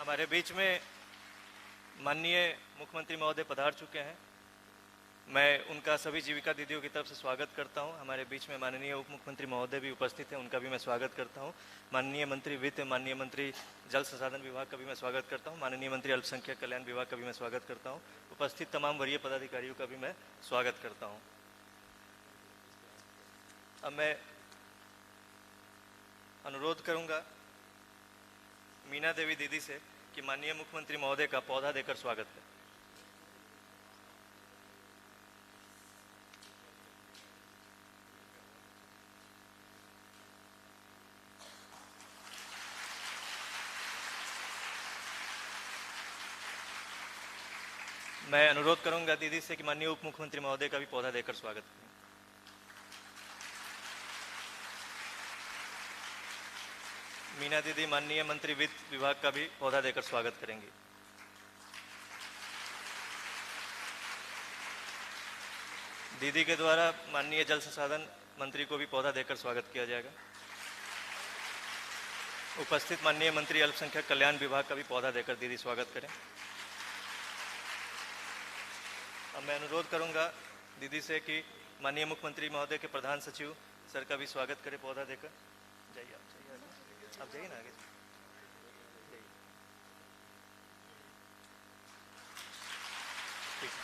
हमारे बीच में माननीय मुख्यमंत्री महोदय पधार चुके हैं। मैं उनका सभी जीविका दीदियों की तरफ से स्वागत करता हूं। हमारे बीच में माननीय उप मुख्यमंत्री महोदय भी उपस्थित हैं, उनका भी मैं स्वागत करता हूं। माननीय मंत्री वित्त, माननीय मंत्री जल संसाधन विभाग का भी मैं स्वागत करता हूं। माननीय मंत्री अल्पसंख्यक कल्याण विभाग का भी मैं स्वागत करता हूं। उपस्थित तमाम वरीय पदाधिकारियों का भी मैं स्वागत करता हूँ। अब मैं अनुरोध करूंगा मीना देवी दीदी से कि माननीय मुख्यमंत्री महोदय का पौधा देकर स्वागत करें। मैं अनुरोध करूंगा दीदी से कि माननीय उप मुख्यमंत्री महोदय का भी पौधा देकर स्वागत करें। मीना दीदी माननीय मंत्री वित्त विभाग का भी पौधा देकर स्वागत करेंगी। दीदी के द्वारा माननीय जल संसाधन मंत्री को भी पौधा देकर स्वागत किया जाएगा। उपस्थित माननीय मंत्री अल्पसंख्यक कल्याण विभाग का भी पौधा देकर दीदी स्वागत करें। अब मैं अनुरोध करूंगा दीदी से कि माननीय मुख्यमंत्री महोदय के प्रधान सचिव सर का भी स्वागत करें पौधा देकर। जाइए आप जाइए ना आगे। ठीक है।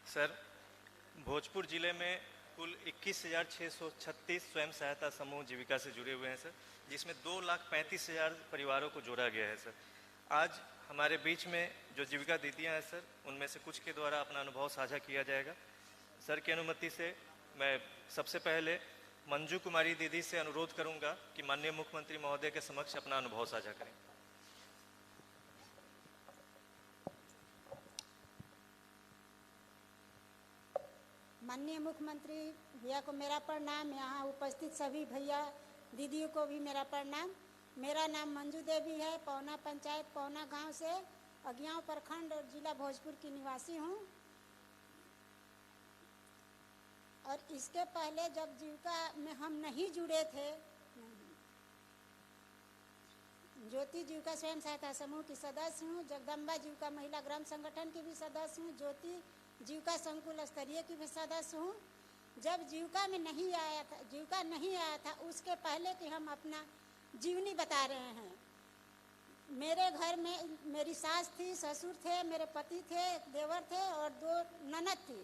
सर, भोजपुर जिले में कुल 21,636 स्वयं सहायता समूह जीविका से जुड़े हुए हैं सर, जिसमें 2,35,000 परिवारों को जोड़ा गया है सर। आज हमारे बीच में जो जीविका दीदियां हैं सर, उनमें से कुछ के द्वारा अपना अनुभव साझा किया जाएगा। सर की अनुमति से मैं सबसे पहले मंजू कुमारी दीदी से अनुरोध करूंगा कि माननीय मुख्यमंत्री महोदय के समक्ष अपना अनुभव साझा करें। माननीय मुख्यमंत्री भैया को मेरा प्रणाम। यहाँ उपस्थित सभी भैया दीदियों को भी मेरा प्रणाम। मेरा नाम मंजू देवी है। पौना पंचायत पौना गांव से अज्ञाव प्रखंड और जिला भोजपुर की निवासी हूँ। और इसके पहले जब जीविका में हम नहीं जुड़े थे, ज्योति जीविका स्वयं सहायता समूह की सदस्य हूँ। जगदम्बा जीविका महिला ग्राम संगठन की भी सदस्य हूँ। ज्योति जीविका संकुल स्तरीय की भी सदस्य हूँ। जब जीविका नहीं आया था उसके पहले कि हम अपना जीवनी बता रहे हैं। मेरे घर में मेरी सास थी, ससुर थे, मेरे पति थे, देवर थे और 2 ननद थी।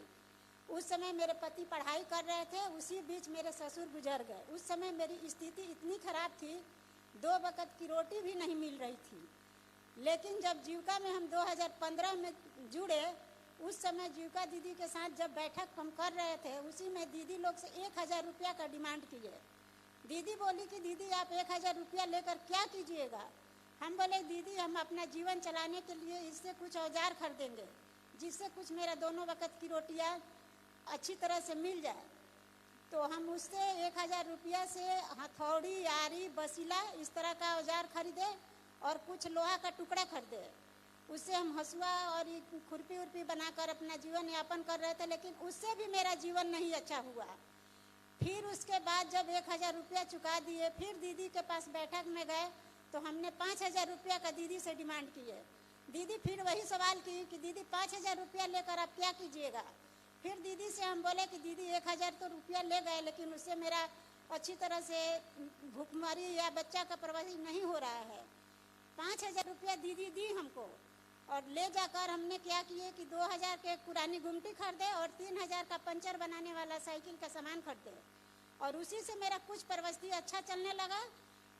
उस समय मेरे पति पढ़ाई कर रहे थे, उसी बीच मेरे ससुर गुजर गए। उस समय मेरी स्थिति इतनी खराब थी, 2 वक्त की रोटी भी नहीं मिल रही थी। लेकिन जब जीविका में हम 2015 में जुड़े, उस समय जीविका दीदी के साथ जब बैठक हम कर रहे थे, उसी में दीदी लोग से 1,000 रुपया का डिमांड किए। दीदी बोली कि दीदी आप 1,000 रुपया लेकर क्या कीजिएगा। हम बोले दीदी हम अपना जीवन चलाने के लिए इससे कुछ औजार खरीदेंगे, जिससे कुछ मेरा दोनों वक्त की रोटियां अच्छी तरह से मिल जाए। तो हम उससे 1,000 रुपया से हथौड़ी, आरी, बसीला इस तरह का औजार खरीदे और कुछ लोहा का टुकड़ा खरीदे। उससे हम हसुआ और खुरपी उर्पी बनाकर अपना जीवन यापन कर रहे थे, लेकिन उससे भी मेरा जीवन नहीं अच्छा हुआ। फिर उसके बाद जब 1,000 रुपया चुका दिए, फिर दीदी के पास बैठक में गए तो हमने 5,000 रुपया का दीदी से डिमांड किए। दीदी फिर वही सवाल की कि दीदी 5,000 रुपया लेकर आप क्या कीजिएगा। फिर दीदी से हम बोले कि दीदी 1,000 तो रुपया ले गए, लेकिन उससे मेरा अच्छी तरह से भूखमरी या बच्चा का परवरिश नहीं हो रहा है। 5,000 रुपया दीदी दी हमको और ले जाकर हमने क्या किए कि 2,000 के पुरानी गुमटी खरीदे और 3,000 का पंचर बनाने वाला साइकिल का सामान खरीदे और उसी से मेरा कुछ परवस्ती अच्छा चलने लगा।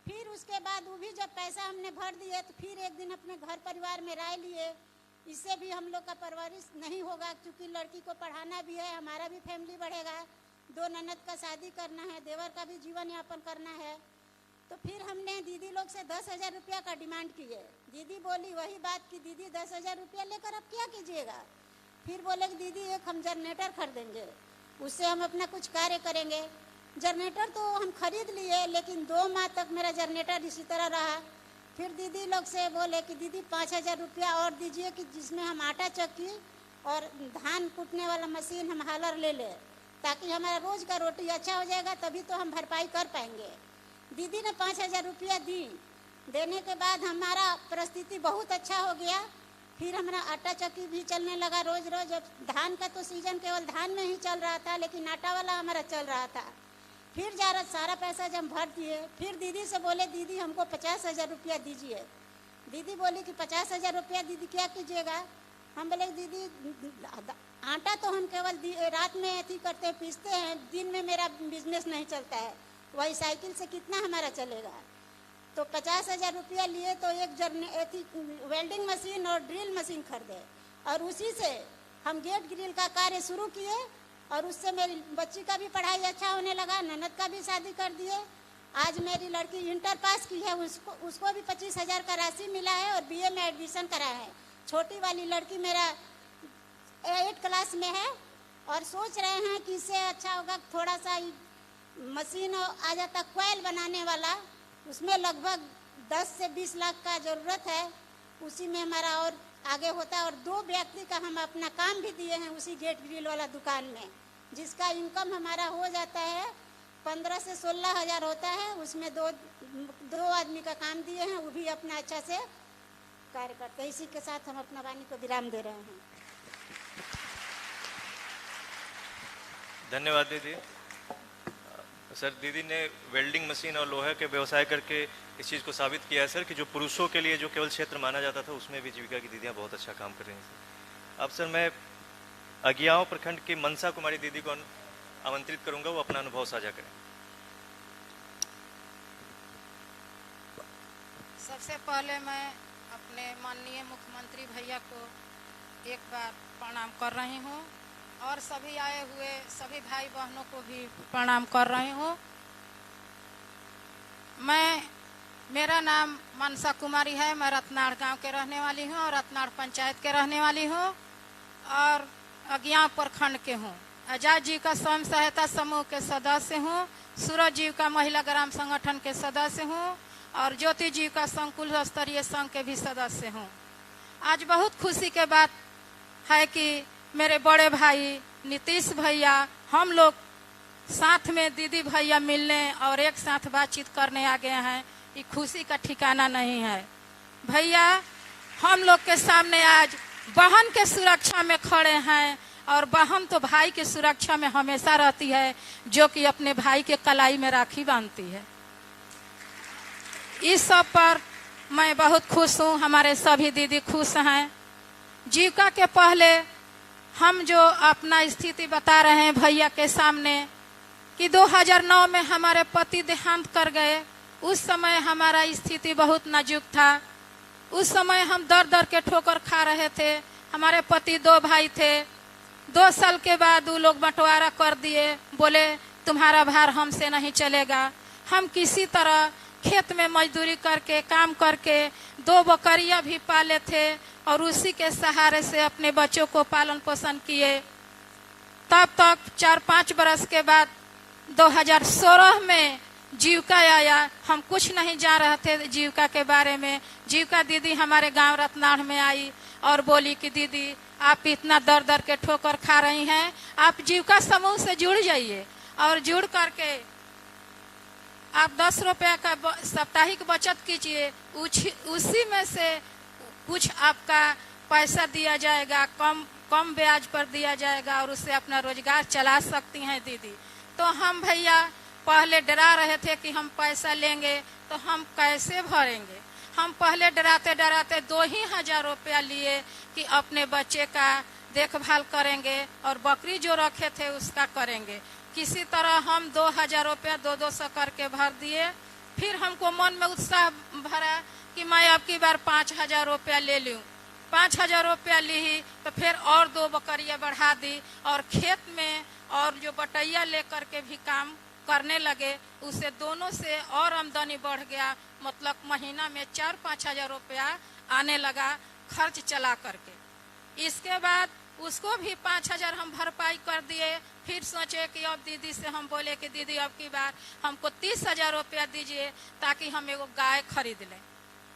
फिर उसके बाद वो भी जब पैसा हमने भर दिए तो फिर एक दिन अपने घर परिवार में राय लिए, इससे भी हम लोग का परवरिश नहीं होगा, क्योंकि लड़की को पढ़ाना भी है, हमारा भी फैमिली बढ़ेगा, 2 ननद का शादी करना है, देवर का भी जीवन यापन करना है। तो फिर हमने दीदी लोग से 10,000 रुपया का डिमांड किए। दीदी बोली वही बात कि दीदी 10,000 रुपया लेकर अब क्या कीजिएगा। फिर बोले कि दीदी एक हम जनरेटर खरीदेंगे, उससे हम अपना कुछ कार्य करेंगे। जनरेटर तो हम खरीद लिए, लेकिन 2 माह तक मेरा जनरेटर इसी तरह रहा। फिर दीदी लोग से बोले कि दीदी 5,000 रुपया और दीजिए कि जिसमें हम आटा चक्की और धान कूटने वाला मशीन हम हालर ले ले, ताकि हमारा रोज का रोटी अच्छा हो जाएगा, तभी तो हम भरपाई कर पाएंगे। दीदी ने 5,000 रुपया दी, देने के बाद हमारा परिस्थिति बहुत अच्छा हो गया। फिर हमारा आटा चक्की भी चलने लगा रोज रोज। अब धान का तो सीजन केवल धान में ही चल रहा था, लेकिन आटा वाला हमारा चल रहा था। फिर सारा पैसा जब भर दिए, फिर दीदी से बोले दीदी हमको 50,000 रुपया दीजिए। दीदी बोली कि 50,000 रुपया दीदी क्या कीजिएगा? हम बोले दीदी आटा तो हम केवल रात में ऐसी करते पीसते हैं, दिन में मेरा बिजनेस नहीं चलता है, वही साइकिल से कितना हमारा चलेगा। तो 50,000 रुपया लिए तो एक वेल्डिंग मशीन और ड्रिल मशीन खरीदे, और उसी से हम गेट ग्रिल का कार्य शुरू किए, और उससे मेरी बच्ची का भी पढ़ाई अच्छा होने लगा, ननद का भी शादी कर दिए। आज मेरी लड़की इंटर पास की है, उसको भी 25,000 का राशि मिला है और बीए में एडमिशन करा है। छोटी वाली लड़की मेरा 8 क्लास में है, और सोच रहे हैं कि इससे अच्छा होगा थोड़ा सा मशीन आ जाता कोयल बनाने वाला, उसमें लगभग 10 से 20 लाख का ज़रूरत है, उसी में हमारा और आगे होता है। और 2 व्यक्ति का हम अपना काम भी दिए हैं उसी गेट ग्रिल वाला दुकान में, जिसका इनकम हमारा हो जाता है 15 से 16,000 होता है। उसमें दो आदमी का काम दिए हैं, वो भी अपना अच्छा से कार्य करते हैं। इसी के साथ हम अपना वाणी को विराम दे रहे हैं। धन्यवाद दीदी। सर, दीदी ने वेल्डिंग मशीन और लोहे के व्यवसाय करके इस चीज़ को साबित किया है सर कि जो पुरुषों के लिए जो केवल क्षेत्र माना जाता था, उसमें भी जीविका की दीदियाँ बहुत अच्छा काम कर रही हैं सर। अब सर मैं अगियाओं प्रखंड की मनसा कुमारी दीदी को आमंत्रित करूंगा, वो अपना अनुभव साझा करें। सबसे पहले मैं अपने माननीय मुख्यमंत्री भैया को एक बार प्रणाम कर रही हूँ, और सभी आए हुए सभी भाई बहनों को भी प्रणाम कर रही हूँ। मेरा नाम मनसा कुमारी है। मैं रत्नाड़ गांव के रहने वाली हूँ और रत्नाड़ पंचायत के रहने वाली हूँ, और अगियां प्रखंड के हूँ। आजाद जी का स्वयं सहायता समूह के सदस्य हूँ, सूरज जी का महिला ग्राम संगठन के सदस्य हूँ, और ज्योति जी का संकुल स्तरीय संघ के भी सदस्य हूँ। आज बहुत खुशी के बात है कि मेरे बड़े भाई नीतीश भैया, हम लोग साथ में दीदी भैया मिलने और एक साथ बातचीत करने आ गए हैं। ये खुशी का ठिकाना नहीं है। भैया हम लोग के सामने आज बहन के सुरक्षा में खड़े हैं, और बहन तो भाई की सुरक्षा में हमेशा रहती है, जो कि अपने भाई के कलाई में राखी बांधती है। इस सब पर मैं बहुत खुश हूँ, हमारे सभी दीदी खुश हैं। जीविका के पहले हम जो अपना स्थिति बता रहे हैं भैया के सामने कि 2009 में हमारे पति देहांत कर गए। उस समय हमारा स्थिति बहुत नाजुक था। उस समय हम दर के ठोकर खा रहे थे। हमारे पति 2 भाई थे। 2 साल के बाद वो लोग बंटवारा कर दिए, बोले तुम्हारा भार हमसे नहीं चलेगा। हम किसी तरह खेत में मजदूरी करके काम करके 2 बकरियां भी पाले थे, और उसी के सहारे से अपने बच्चों को पालन पोषण किए। तब तक 4-5 बरस के बाद 2016 में जीविका आया। हम कुछ नहीं जान रहे थे जीविका के बारे में। जीविका दीदी हमारे गांव रत्नाड़ में आई और बोली कि दीदी आप इतना दर के ठोकर खा रही हैं, आप जीविका समूह से जुड़ जाइए, और जुड़ करके आप 10 रुपया का साप्ताहिक बचत कीजिए। उसी में से कुछ आपका पैसा दिया जाएगा, कम ब्याज पर दिया जाएगा, और उससे अपना रोजगार चला सकती हैं दीदी। तो हम भैया पहले डरा रहे थे कि हम पैसा लेंगे तो हम कैसे भरेंगे। हम पहले डराते 2,000 रुपया लिए कि अपने बच्चे का देखभाल करेंगे, और बकरी जो रखे थे उसका करेंगे। किसी तरह हम 2,000 रुपया 200 करके भर दिए। फिर हमको मन में उत्साह भरा कि मैं अब की बार 5,000 रुपया ले लूँ। 5,000 रुपया ली तो फिर और 2 बकरियां बढ़ा दी, और खेत में और जो बटैया लेकर के भी काम करने लगे। उससे दोनों से और आमदनी बढ़ गया। मतलब महीना में 4-5 हजार रुपया आने लगा खर्च चला करके। इसके बाद उसको भी 5,000 हम भरपाई कर दिए। फिर सोचे कि अब दीदी से हम बोले कि दीदी अब की बार हमको 30,000 रुपया दीजिए ताकि हम एगो गाय खरीद लें।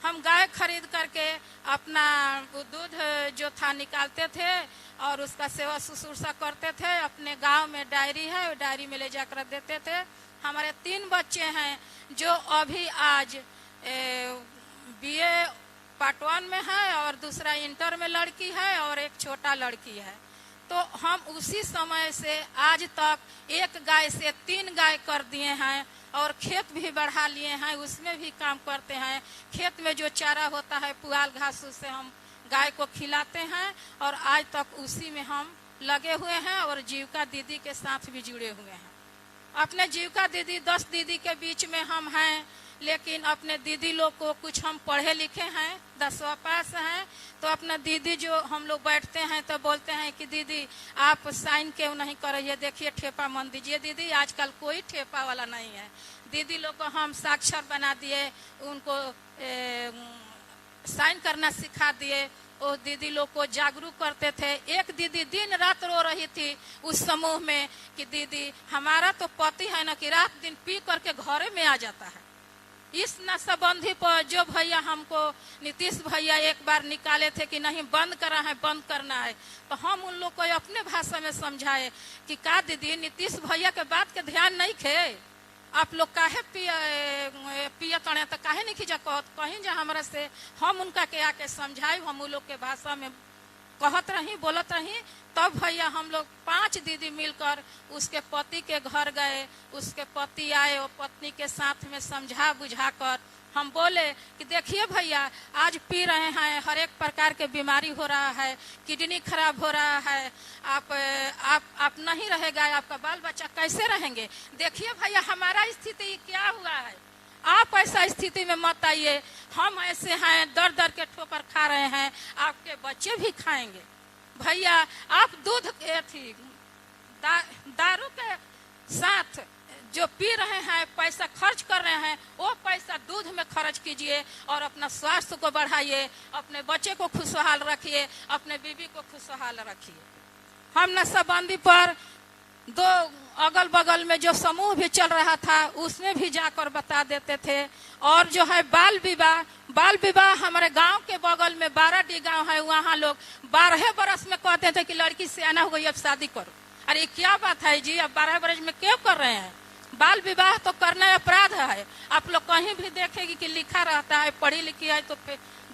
हम गाय खरीद करके अपना दूध जो था निकालते थे और उसका सेवा शुश्रूषा करते थे। अपने गांव में डायरी है, वो डायरी में ले जाकर देते थे। हमारे 3 बच्चे हैं जो अभी आज बीए पार्ट 1 में है और दूसरा इंटर में लड़की है और एक छोटा लड़की है। तो हम उसी समय से आज तक 1 गाय से 3 गाय कर दिए हैं और खेत भी बढ़ा लिए हैं, उसमें भी काम करते हैं। खेत में जो चारा होता है पुआल घास, उससे हम गाय को खिलाते हैं और आज तक उसी में हम लगे हुए हैं और जीविका दीदी के साथ भी जुड़े हुए हैं। अपने जीविका दीदी 10 दीदी के बीच में हम हैं, लेकिन अपने दीदी लोग को कुछ हम पढ़े लिखे हैं, 10वां पास हैं। तो अपना दीदी जो हम लोग बैठते हैं तो बोलते हैं कि दीदी आप साइन क्यों नहीं कर रही है, देखिए ठेपा मन दीजिए। दीदी आजकल कोई ठेपा वाला नहीं है। दीदी लोग को हम साक्षर बना दिए, उनको साइन करना सिखा दिए। वो दीदी लोग को जागरूक करते थे। एक दीदी दिन रात रो रही थी उस समूह में कि दीदी हमारा तो पति है ना कि रात दिन पी करके घरे में आ जाता है। इस नशाबंदी पर जो भैया हमको नीतीश भैया एक बार निकाले थे कि नहीं बंद करा है, बंद करना है, तो हम उन लोग को अपने भाषा में समझाए कि का दीदी नीतीश भैया के बात के ध्यान नहीं खे, आप लोग काहे पिया तड़े तो काहे नहीं खींचा कहत कहीं जा हमारा से। हम उनका के आके समझाए, हम उन लोग के भाषा में कहत रही, बोलत रही। तब भैया हम लोग 5 दीदी मिलकर उसके पति के घर गए। उसके पति आए और पत्नी के साथ में समझा बुझा कर हम बोले कि देखिए भैया आज पी रहे हैं, हर एक प्रकार के बीमारी हो रहा है, किडनी खराब हो रहा है, आप नहीं रहेगा, आपका बाल बच्चा कैसे रहेंगे। देखिए भैया हमारा स्थिति क्या हुआ है, आप ऐसा स्थिति में मत आइए, हम ऐसे हैं, दर दर के ठोकर खा रहे हैं, आपके बच्चे भी खाएंगे। भैया आप दूध दारू के साथ जो पी रहे हैं, पैसा खर्च कर रहे हैं, वो पैसा दूध में खर्च कीजिए और अपना स्वास्थ्य को बढ़ाइए, अपने बच्चे को खुशहाल रखिए, अपने बीवी को खुशहाल रखिए। हम नशाबंदी पर 2 अगल बगल में जो समूह भी चल रहा था उसमें भी जाकर बता देते थे। और जो है बाल विवाह हमारे गांव के बगल में 12D गांव है, वहाँ लोग 12 बरस में कहते थे कि लड़की सियाना हो गई अब शादी करो। अरे क्या बात है जी, अब 12 बरस में क्यों कर रहे हैं। बाल विवाह तो करना अपराध है। आप लोग कहीं भी देखेगी कि लिखा रहता है, पढ़ी लिखी है तो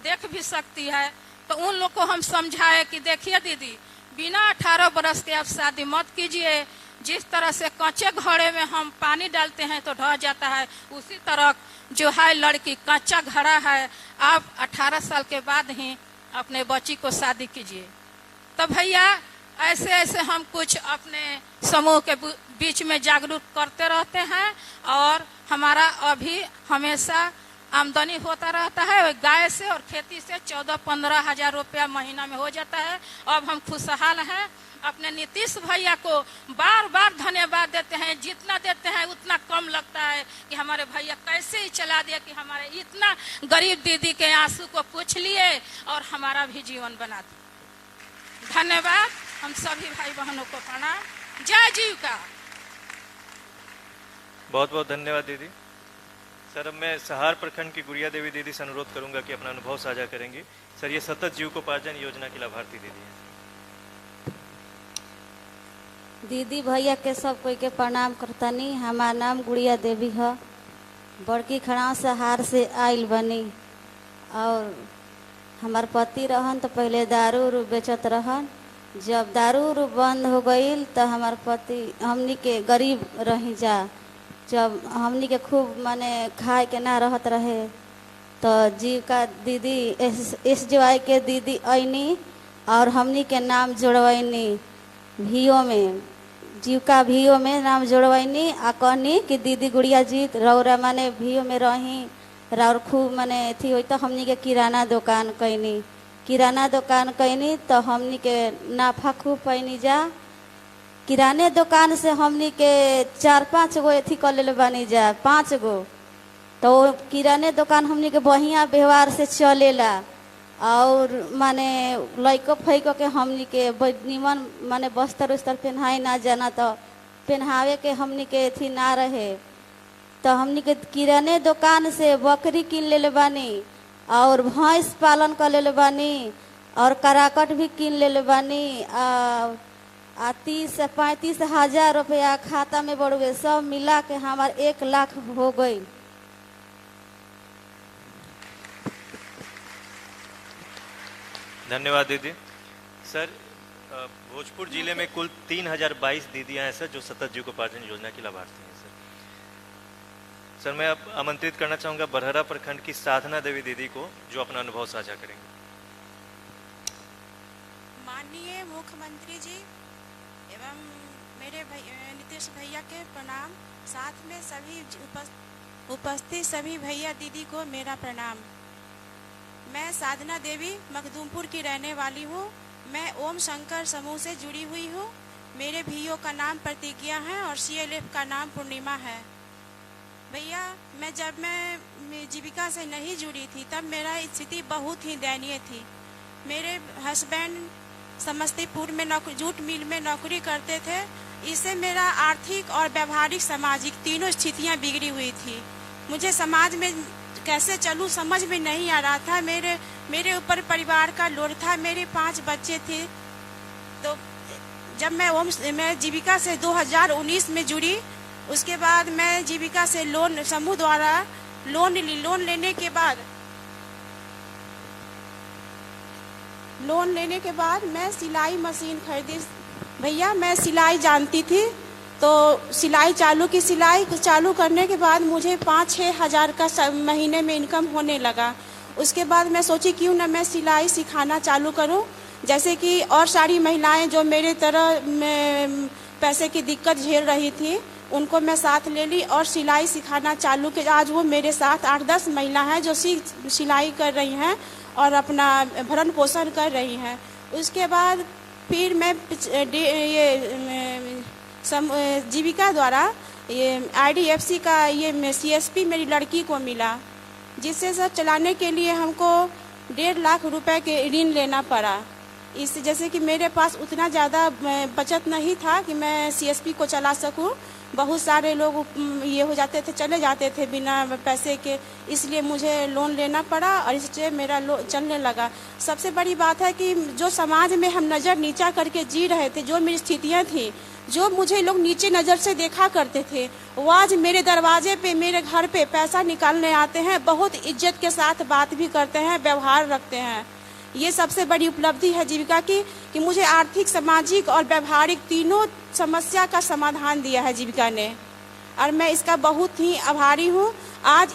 देख भी सकती है। तो उन लोग को हम समझाए कि देखिए दीदी बिना 18 बरस के आप शादी मत कीजिए। जिस तरह से कच्चे घड़े में हम पानी डालते हैं तो ढह जाता है, उसी तरह जो है लड़की कच्चा घड़ा है, आप 18 साल के बाद ही अपने बच्ची को शादी कीजिए। तो भैया ऐसे ऐसे हम कुछ अपने समूह के बीच में जागरूक करते रहते हैं और हमारा अभी हमेशा आमदनी होता रहता है गाय से और खेती से 14-15 हजार रुपया महीना में हो जाता है। अब हम खुशहाल हैं। अपने नीतीश भैया को बार बार धन्यवाद देते हैं, जितना देते हैं उतना कम लगता है कि हमारे भैया कैसे ही चला दिया कि हमारे इतना गरीब दीदी के आंसू को पूछ लिए और हमारा भी जीवन बना दिया। धन्यवाद। हम सभी भाई बहनों को प्रणाम। जय जीविका। बहुत बहुत धन्यवाद दीदी। सर अब मैं सहार प्रखंड की गुड़िया देवी दीदी से अनुरोध करूंगा कि अपना अनुभव साझा करेंगी। सर ये सतत जीविकोपार्जन योजना की लाभार्थी दीदी है। दीदी भैया के सब कोई के प्रणाम करतनी। हमार नाम गुड़िया देवी है, बड़की खड़ाव सहार से आइल बनी। और हमार पति रहन तो पहले दारू उरू बेचत रहन। जब दारू उरू बंद हो गई तो हमार पति हमनी के गरीब रही जा, जब हमनी के खूब माने खाए के ना रहत रहे तो जीविका दीदी SJY के दीदी आईनी और हमनी के नाम जोड़वैनी VO में, जीविका VO में नाम जोड़वैनी। आ कहनी कि दीदी गुड़िया जी रौरा माने VO में रही और खूब माने थी हुई तो हमनी के किराना दुकान कैनी। किराना दुकान कैनी तो हमनी के नाफा खूब पैनी जा। किराने दुकान से हमनी के 4-5 गो एथी कर ले बनी जा, 5 गो। तो किराने दुकान हमनी के बढ़िया व्यवहार से चलेला और माने लइको फैको के हमनी के निमन माने बस्तर उस्तर पहनाए ना जाना तो पहनावे के हमनी के एथी ना रहे। तो हमनी के किराने दुकान से बकरी किन ले बानी और भैंस पालन कर ले बानी और कराकट भी कीन ले बानी। 30 से 35 हजार रुपया खाता में बढ़ुए, सब मिला के हमार 1 लाख हो गई। धन्यवाद दीदी। सर, भोजपुर जिले में कुल 3022 दीदियां हैं सर, जो सतत जीविकोपार्जन योजना की लाभार्थी हैं सर। सर, मैं अब आमंत्रित करना चाहूँगा बरहरा प्रखंड की साधना देवी दीदी को, जो अपना अनुभव साझा करेंगे। माननीय मुख्यमंत्री जी एवं मेरे नीतीश भैया के प्रणाम, साथ में सभी उपस्थित सभी भैया दीदी को मेरा प्रणाम। मैं साधना देवी मखदूमपुर की रहने वाली हूँ। मैं ओम शंकर समूह से जुड़ी हुई हूँ। मेरे भैया का नाम प्रतिज्ञा है और CLF का नाम पूर्णिमा है। भैया, जब मैं जीविका से नहीं जुड़ी थी तब मेरा स्थिति बहुत ही दयनीय थी। मेरे हस्बैंड समस्तीपुर में जूट मिल में नौकरी करते थे। इससे मेरा आर्थिक और व्यवहारिक सामाजिक तीनों स्थितियाँ बिगड़ी हुई थी। मुझे समाज में कैसे चलूं समझ में नहीं आ रहा था। मेरे ऊपर परिवार का लोड था। मेरे 5 बच्चे थे। तो जब मैं जीविका से 2019 में जुड़ी, उसके बाद मैं जीविका से लोन समूह द्वारा लोन लेने के बाद मैं सिलाई मशीन खरीदी। भैया, मैं सिलाई जानती थी, तो सिलाई चालू करने के बाद मुझे 5-6 हज़ार का महीने में इनकम होने लगा। उसके बाद मैं सोची क्यों ना मैं सिलाई सिखाना चालू करूं। जैसे कि और सारी महिलाएं जो मेरे तरह पैसे की दिक्कत झेल रही थी, उनको मैं साथ ले ली और सिलाई सिखाना चालू किया। आज वो मेरे साथ 8-10 महिला हैं जो सिलाई कर रही हैं और अपना भरण पोषण कर रही हैं। उसके बाद फिर मैं जीविका द्वारा ये IDFC का ये CSP मेरी लड़की को मिला, जिससे सर चलाने के लिए हमको 1.5 लाख रुपए के ऋण लेना पड़ा। इससे जैसे कि मेरे पास उतना ज़्यादा बचत नहीं था कि मैं CSP को चला सकूं। बहुत सारे लोग ये हो जाते थे, चले जाते थे बिना पैसे के, इसलिए मुझे लोन लेना पड़ा और इससे मेरा चलने लगा। सबसे बड़ी बात है कि जो समाज में हम नज़र नीचा करके जी रहे थे, जो मेरी स्थितियाँ थी, जो मुझे लोग नीचे नज़र से देखा करते थे, वो आज मेरे दरवाजे पे, मेरे घर पे पैसा निकालने आते हैं। बहुत इज्जत के साथ बात भी करते हैं, व्यवहार रखते हैं। ये सबसे बड़ी उपलब्धि है जीविका की कि मुझे आर्थिक, सामाजिक और व्यवहारिक तीनों समस्या का समाधान दिया है जीविका ने, और मैं इसका बहुत ही आभारी हूँ। आज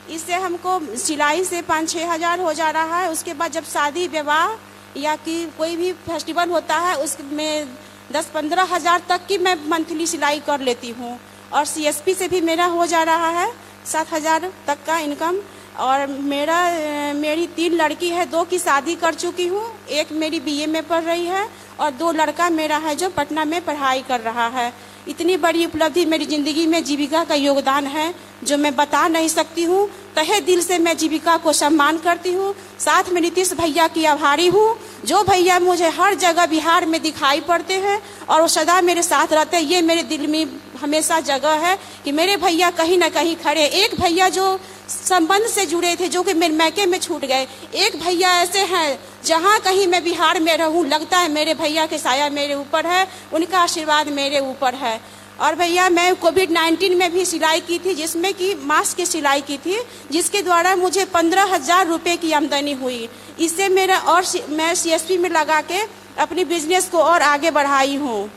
इससे हमको सिलाई से 5-6 हज़ार हो जा रहा है। उसके बाद जब शादी विवाह या कि कोई भी फेस्टिवल होता है, उसमें 10-15 हज़ार तक की मैं मंथली सिलाई कर लेती हूँ। और CSP से भी मेरा हो जा रहा है 7 हज़ार तक का इनकम। और मेरी 3 लड़की है, 2 की शादी कर चुकी हूँ, एक मेरी BA में पढ़ रही है और 2 लड़का मेरा है जो पटना में पढ़ाई कर रहा है। इतनी बड़ी उपलब्धि मेरी ज़िंदगी में जीविका का योगदान है जो मैं बता नहीं सकती हूँ। तहे दिल से मैं जीविका को सम्मान करती हूँ। साथ में नीतीश भैया की आभारी हूँ, जो भैया मुझे हर जगह बिहार में दिखाई पड़ते हैं और वो सदा मेरे साथ रहते हैं। ये मेरे दिल में हमेशा जगह है कि मेरे भैया कहीं ना कहीं खड़े। एक भैया जो संबंध से जुड़े थे, जो कि मेरे मैके में छूट गए। एक भैया ऐसे हैं, जहाँ कहीं मैं बिहार में रहूँ लगता है मेरे भैया के साया मेरे ऊपर है, उनका आशीर्वाद मेरे ऊपर है। और भैया, मैं कोविड-19 में भी सिलाई की थी, जिसमें कि मास्क की सिलाई की थी, जिसके द्वारा मुझे 15,000 रुपये की आमदनी हुई। इससे मैं CSP में लगा के अपनी बिजनेस को और आगे बढ़ाई हूँ।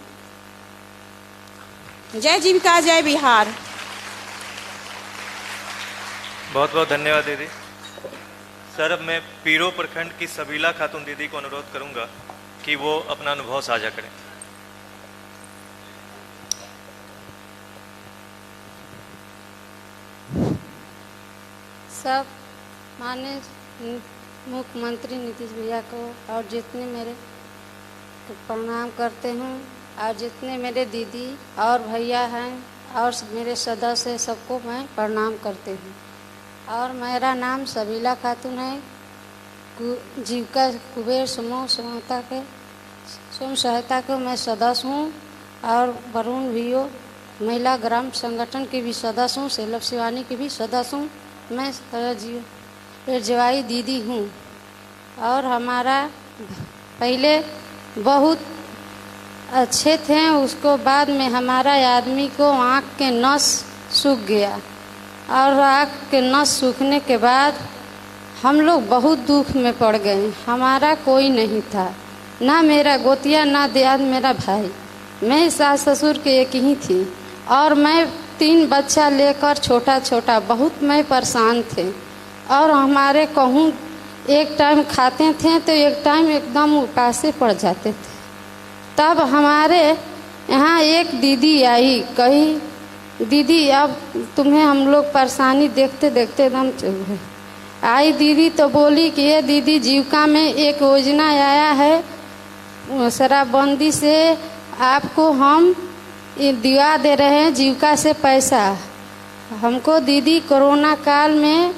जय जीविका, जय बिहार। बहुत बहुत धन्यवाद दीदी। सर, अब मैं पीरो प्रखंड की सबीला खातून दीदी को अनुरोध करूंगा कि वो अपना अनुभव साझा करें। सब माननीय मुख्यमंत्री नीतीश भैया को और जितने मेरे प्रणाम करते हूँ, और जितने मेरे दीदी और भैया हैं और मेरे सदस्य सबको मैं प्रणाम करते हूँ। और मेरा नाम सबीला खातून है। जीविका कुबेर समूह स्वयं सहायता के मैं सदस्य हूँ और वरुण भीओ महिला ग्राम संगठन की भी सदस्य हूँ, सेल्फ शिवानी की भी सदस्य हूँ। मैं पेरजवाई दीदी हूँ। और हमारा पहले बहुत अच्छे थे, उसको बाद में हमारा आदमी को आँख के नस सूख गया और आँख के नस सूखने के बाद हम लोग बहुत दुख में पड़ गए। हमारा कोई नहीं था, ना मेरा गोतिया ना दियाद मेरा भाई, मैं सास ससुर के एक ही थी और मैं 3 बच्चा लेकर छोटा छोटा बहुत मैं परेशान थे। और हमारे कहूँ एक टाइम खाते थे तो एक टाइम एकदम उपासे पड़ जाते थे। तब हमारे यहाँ एक दीदी आई, कही दीदी अब तुम्हें हम लोग परेशानी देखते देखते एकदम चुप गए। आई दीदी तो बोली कि ये दीदी जीविका में एक योजना आया है शराबबंदी से, आपको हम दिवा दे रहे हैं जीविका से पैसा। हमको दीदी कोरोना काल में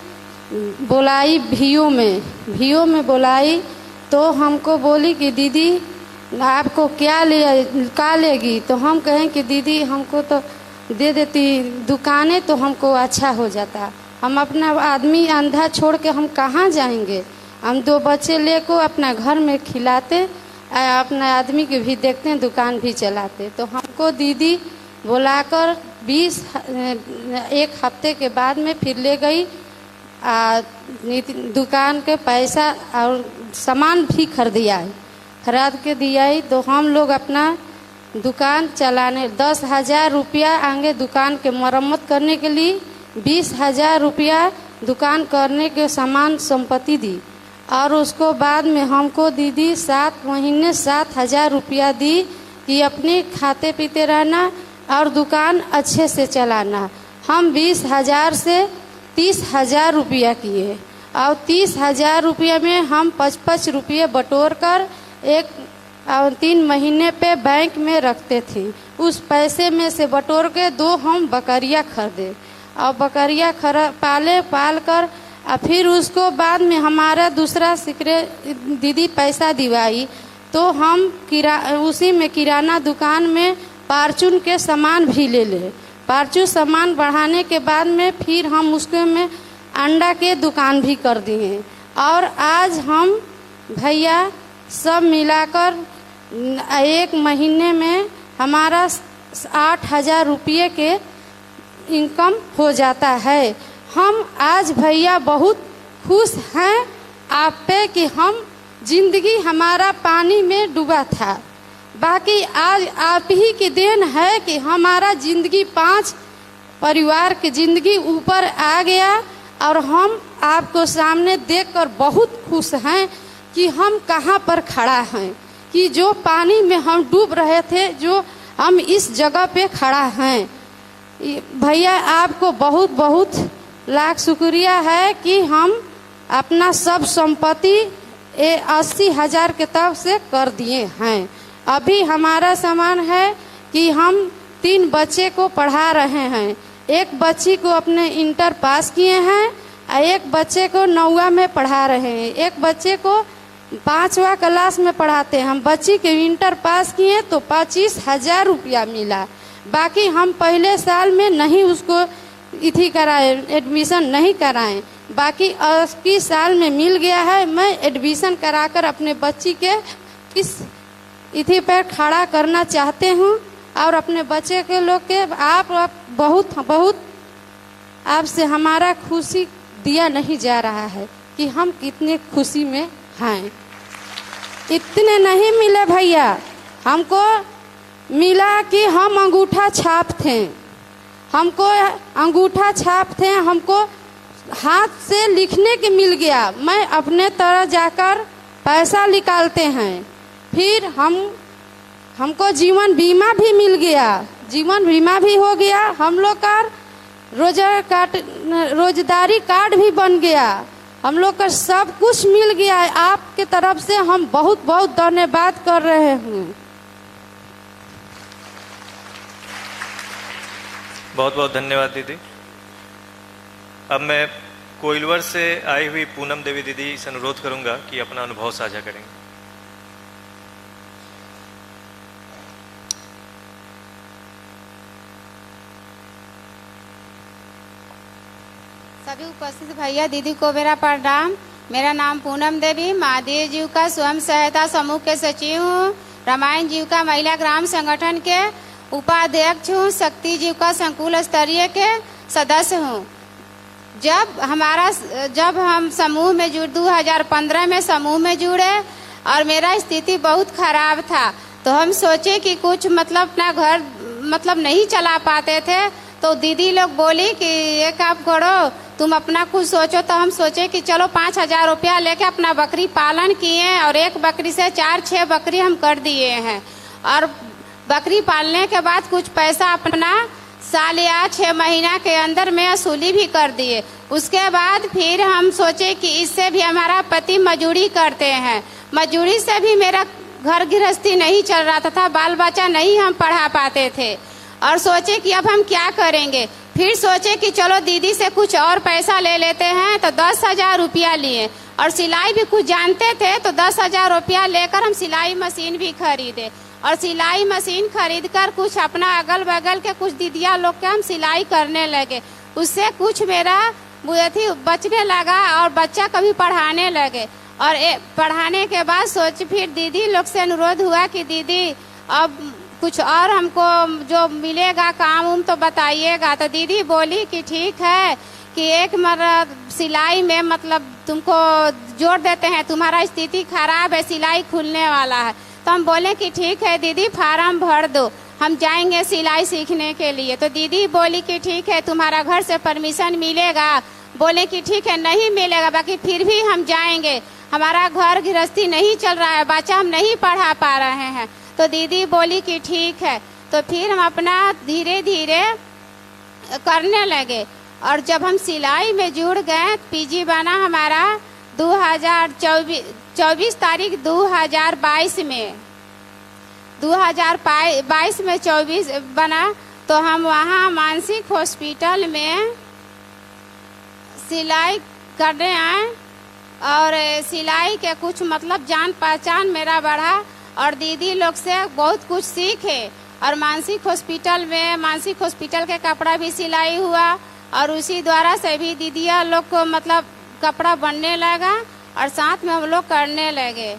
बुलाई भियो में बुलाई तो हमको बोली कि दीदी आपको क्या लेगी। तो हम कहें कि दीदी हमको तो दे देती दुकानें तो हमको अच्छा हो जाता। हम अपना आदमी अंधा छोड़ के हम कहाँ जाएंगे, हम 2 बच्चे लेको अपना घर में खिलाते, अपना आदमी के भी देखते हैं, दुकान भी चलाते। तो हमको दीदी बुलाकर 1 हफ्ते के बाद में फिर ले गई, दुकान के पैसा और सामान भी खरीद के दिया। तो हम लोग अपना दुकान चलाने 10,000 रुपया आगे दुकान के मरम्मत करने के लिए, 20,000 रुपया दुकान करने के सामान संपत्ति दी। और उसको बाद में हमको दीदी 7 महीने 7,000 रुपया दी कि अपने खाते पीते रहना और दुकान अच्छे से चलाना। हम 20,000 से 30,000 रुपया किए और 30,000 रुपये में हम 5-5 रुपये बटोर कर 3 महीने पे बैंक में रखते थे। उस पैसे में से बटोर के 2 हम बकरियाँ खरीदे और बकरियाँ पाल कर और फिर उसको बाद में हमारा दूसरा दीदी पैसा दिवाई तो हम उसी में किराना दुकान में पारचून के सामान भी ले पारचून सामान बढ़ाने के बाद में फिर हम उसके में अंडा के दुकान भी कर दिए। और आज हम भैया सब मिलाकर 1 महीने में हमारा 8,000 रुपये के इनकम हो जाता है। हम आज भैया बहुत खुश हैं आप पे कि हम जिंदगी हमारा पानी में डूबा था, बाकी आज आप ही की देन है कि हमारा जिंदगी 5 परिवार की जिंदगी ऊपर आ गया। और हम आपको सामने देखकर बहुत खुश हैं कि हम कहाँ पर खड़ा हैं, कि जो पानी में हम डूब रहे थे जो हम इस जगह पे खड़ा हैं। भैया आपको बहुत बहुत लाख शुक्रिया है कि हम अपना सब संपत्ति 80,000 के तरफ से कर दिए हैं। अभी हमारा सामान है कि हम 3 बच्चे को पढ़ा रहे हैं। एक बच्ची को अपने इंटर पास किए हैं और एक बच्चे को 9वां में पढ़ा रहे हैं, एक बच्चे को 5वां क्लास में पढ़ाते हैं। हम बच्ची के इंटर पास किए तो 25,000 रुपया मिला। बाकी हम पहले साल में नहीं उसको कराए, एडमिशन नहीं कराएं, बाकी 21 साल में मिल गया है। मैं एडमिशन कराकर अपने बच्ची के इस इथी पर खड़ा करना चाहते हूँ और अपने बच्चे के लोग के आप बहुत बहुत आपसे हमारा खुशी दिया नहीं जा रहा है कि हम कितने खुशी में हैं। इतने नहीं मिले भैया, हमको मिला कि हम अंगूठा छाप थे, हमको अंगूठा छाप थे, हमको हाथ से लिखने के मिल गया। मैं अपने तरह जाकर पैसा निकालते हैं, फिर हमको जीवन बीमा भी मिल गया, जीवन बीमा भी हो गया। हम लोग का रोजगारी कार्ड भी बन गया, हम लोग का सब कुछ मिल गया है। आपके तरफ से हम बहुत बहुत धन्यवाद कर रहे हैं। बहुत बहुत धन्यवाद दीदी। अब मैं कोइलवर से आई हुई पूनम देवी दीदी से अनुरोध करूंगा कि अपना अनुभव साझा करेंगे। सभी उपस्थित भैया दीदी को मेरा प्रणाम। मेरा नाम पूनम देवी, महादेव जीविका स्वयं सहायता समूह के सचिव हूँ। रामायण जीविका महिला ग्राम संगठन के उपाध्यक्ष हूँ। शक्ति जीविका संकुल स्तरीय के सदस्य हूँ। जब हम समूह में 2015 में समूह में जुड़े और मेरा स्थिति बहुत खराब था, तो हम सोचे कि कुछ अपना घर नहीं चला पाते थे। तो दीदी लोग बोली कि ये काम करो, तुम अपना कुछ सोचो। तो हम सोचे कि चलो 5,000 रुपया लेके अपना बकरी पालन किए और एक बकरी से 4-6 बकरी हम कर दिए हैं। और बकरी पालने के बाद कुछ पैसा अपना साल या 6 महीना के अंदर में वसूली भी कर दिए। उसके बाद फिर हम सोचे कि इससे भी हमारा पति मजदूरी करते हैं, मजदूरी से भी मेरा घर गृहस्थी नहीं चल रहा था, बाल बच्चा नहीं हम पढ़ा पाते थे। और सोचे कि अब हम क्या करेंगे। फिर सोचे कि चलो दीदी से कुछ और पैसा ले लेते हैं। तो 10,000 रुपया लिए और सिलाई भी कुछ जानते थे, तो 10,000 रुपया लेकर हम सिलाई मशीन भी खरीदे। और सिलाई मशीन खरीद कर कुछ अपना अगल बगल के कुछ दीदिया लोग के हम सिलाई करने लगे। उससे कुछ मेरा बचने लगा और बच्चा कभी पढ़ाने लगे। और पढ़ाने के बाद फिर दीदी लोग से अनुरोध हुआ कि दीदी अब कुछ और हमको जो मिलेगा काम तो बताइएगा। तो दीदी बोली कि ठीक है कि एक सिलाई में तुमको जोड़ देते हैं, तुम्हारा स्थिति खराब है, सिलाई खुलने वाला है। तो हम बोले कि ठीक है दीदी, फार्म भर दो, हम जाएंगे सिलाई सीखने के लिए। तो दीदी बोली कि ठीक है, तुम्हारा घर से परमिशन मिलेगा। बोले कि ठीक है, नहीं मिलेगा, बाकी फिर भी हम जाएंगे, हमारा घर गृहस्थी नहीं चल रहा है, बच्चा हम नहीं पढ़ा पा रहे हैं। तो दीदी बोली कि ठीक है। तो फिर हम अपना धीरे धीरे करने लगे। और जब हम सिलाई में जुड़ गए, पीजी बना हमारा 24 तारीख 2022 में 2022 में 24 बना। तो हम वहाँ मानसिक हॉस्पिटल में सिलाई करने आए और सिलाई के कुछ जान पहचान मेरा बढ़ा और दीदी लोग से बहुत कुछ सीखे। और मानसिक हॉस्पिटल के कपड़ा भी सिलाई हुआ और उसी द्वारा से भी दीदिया लोग को कपड़ा बनने लगा और साथ में हम लोग करने लगे।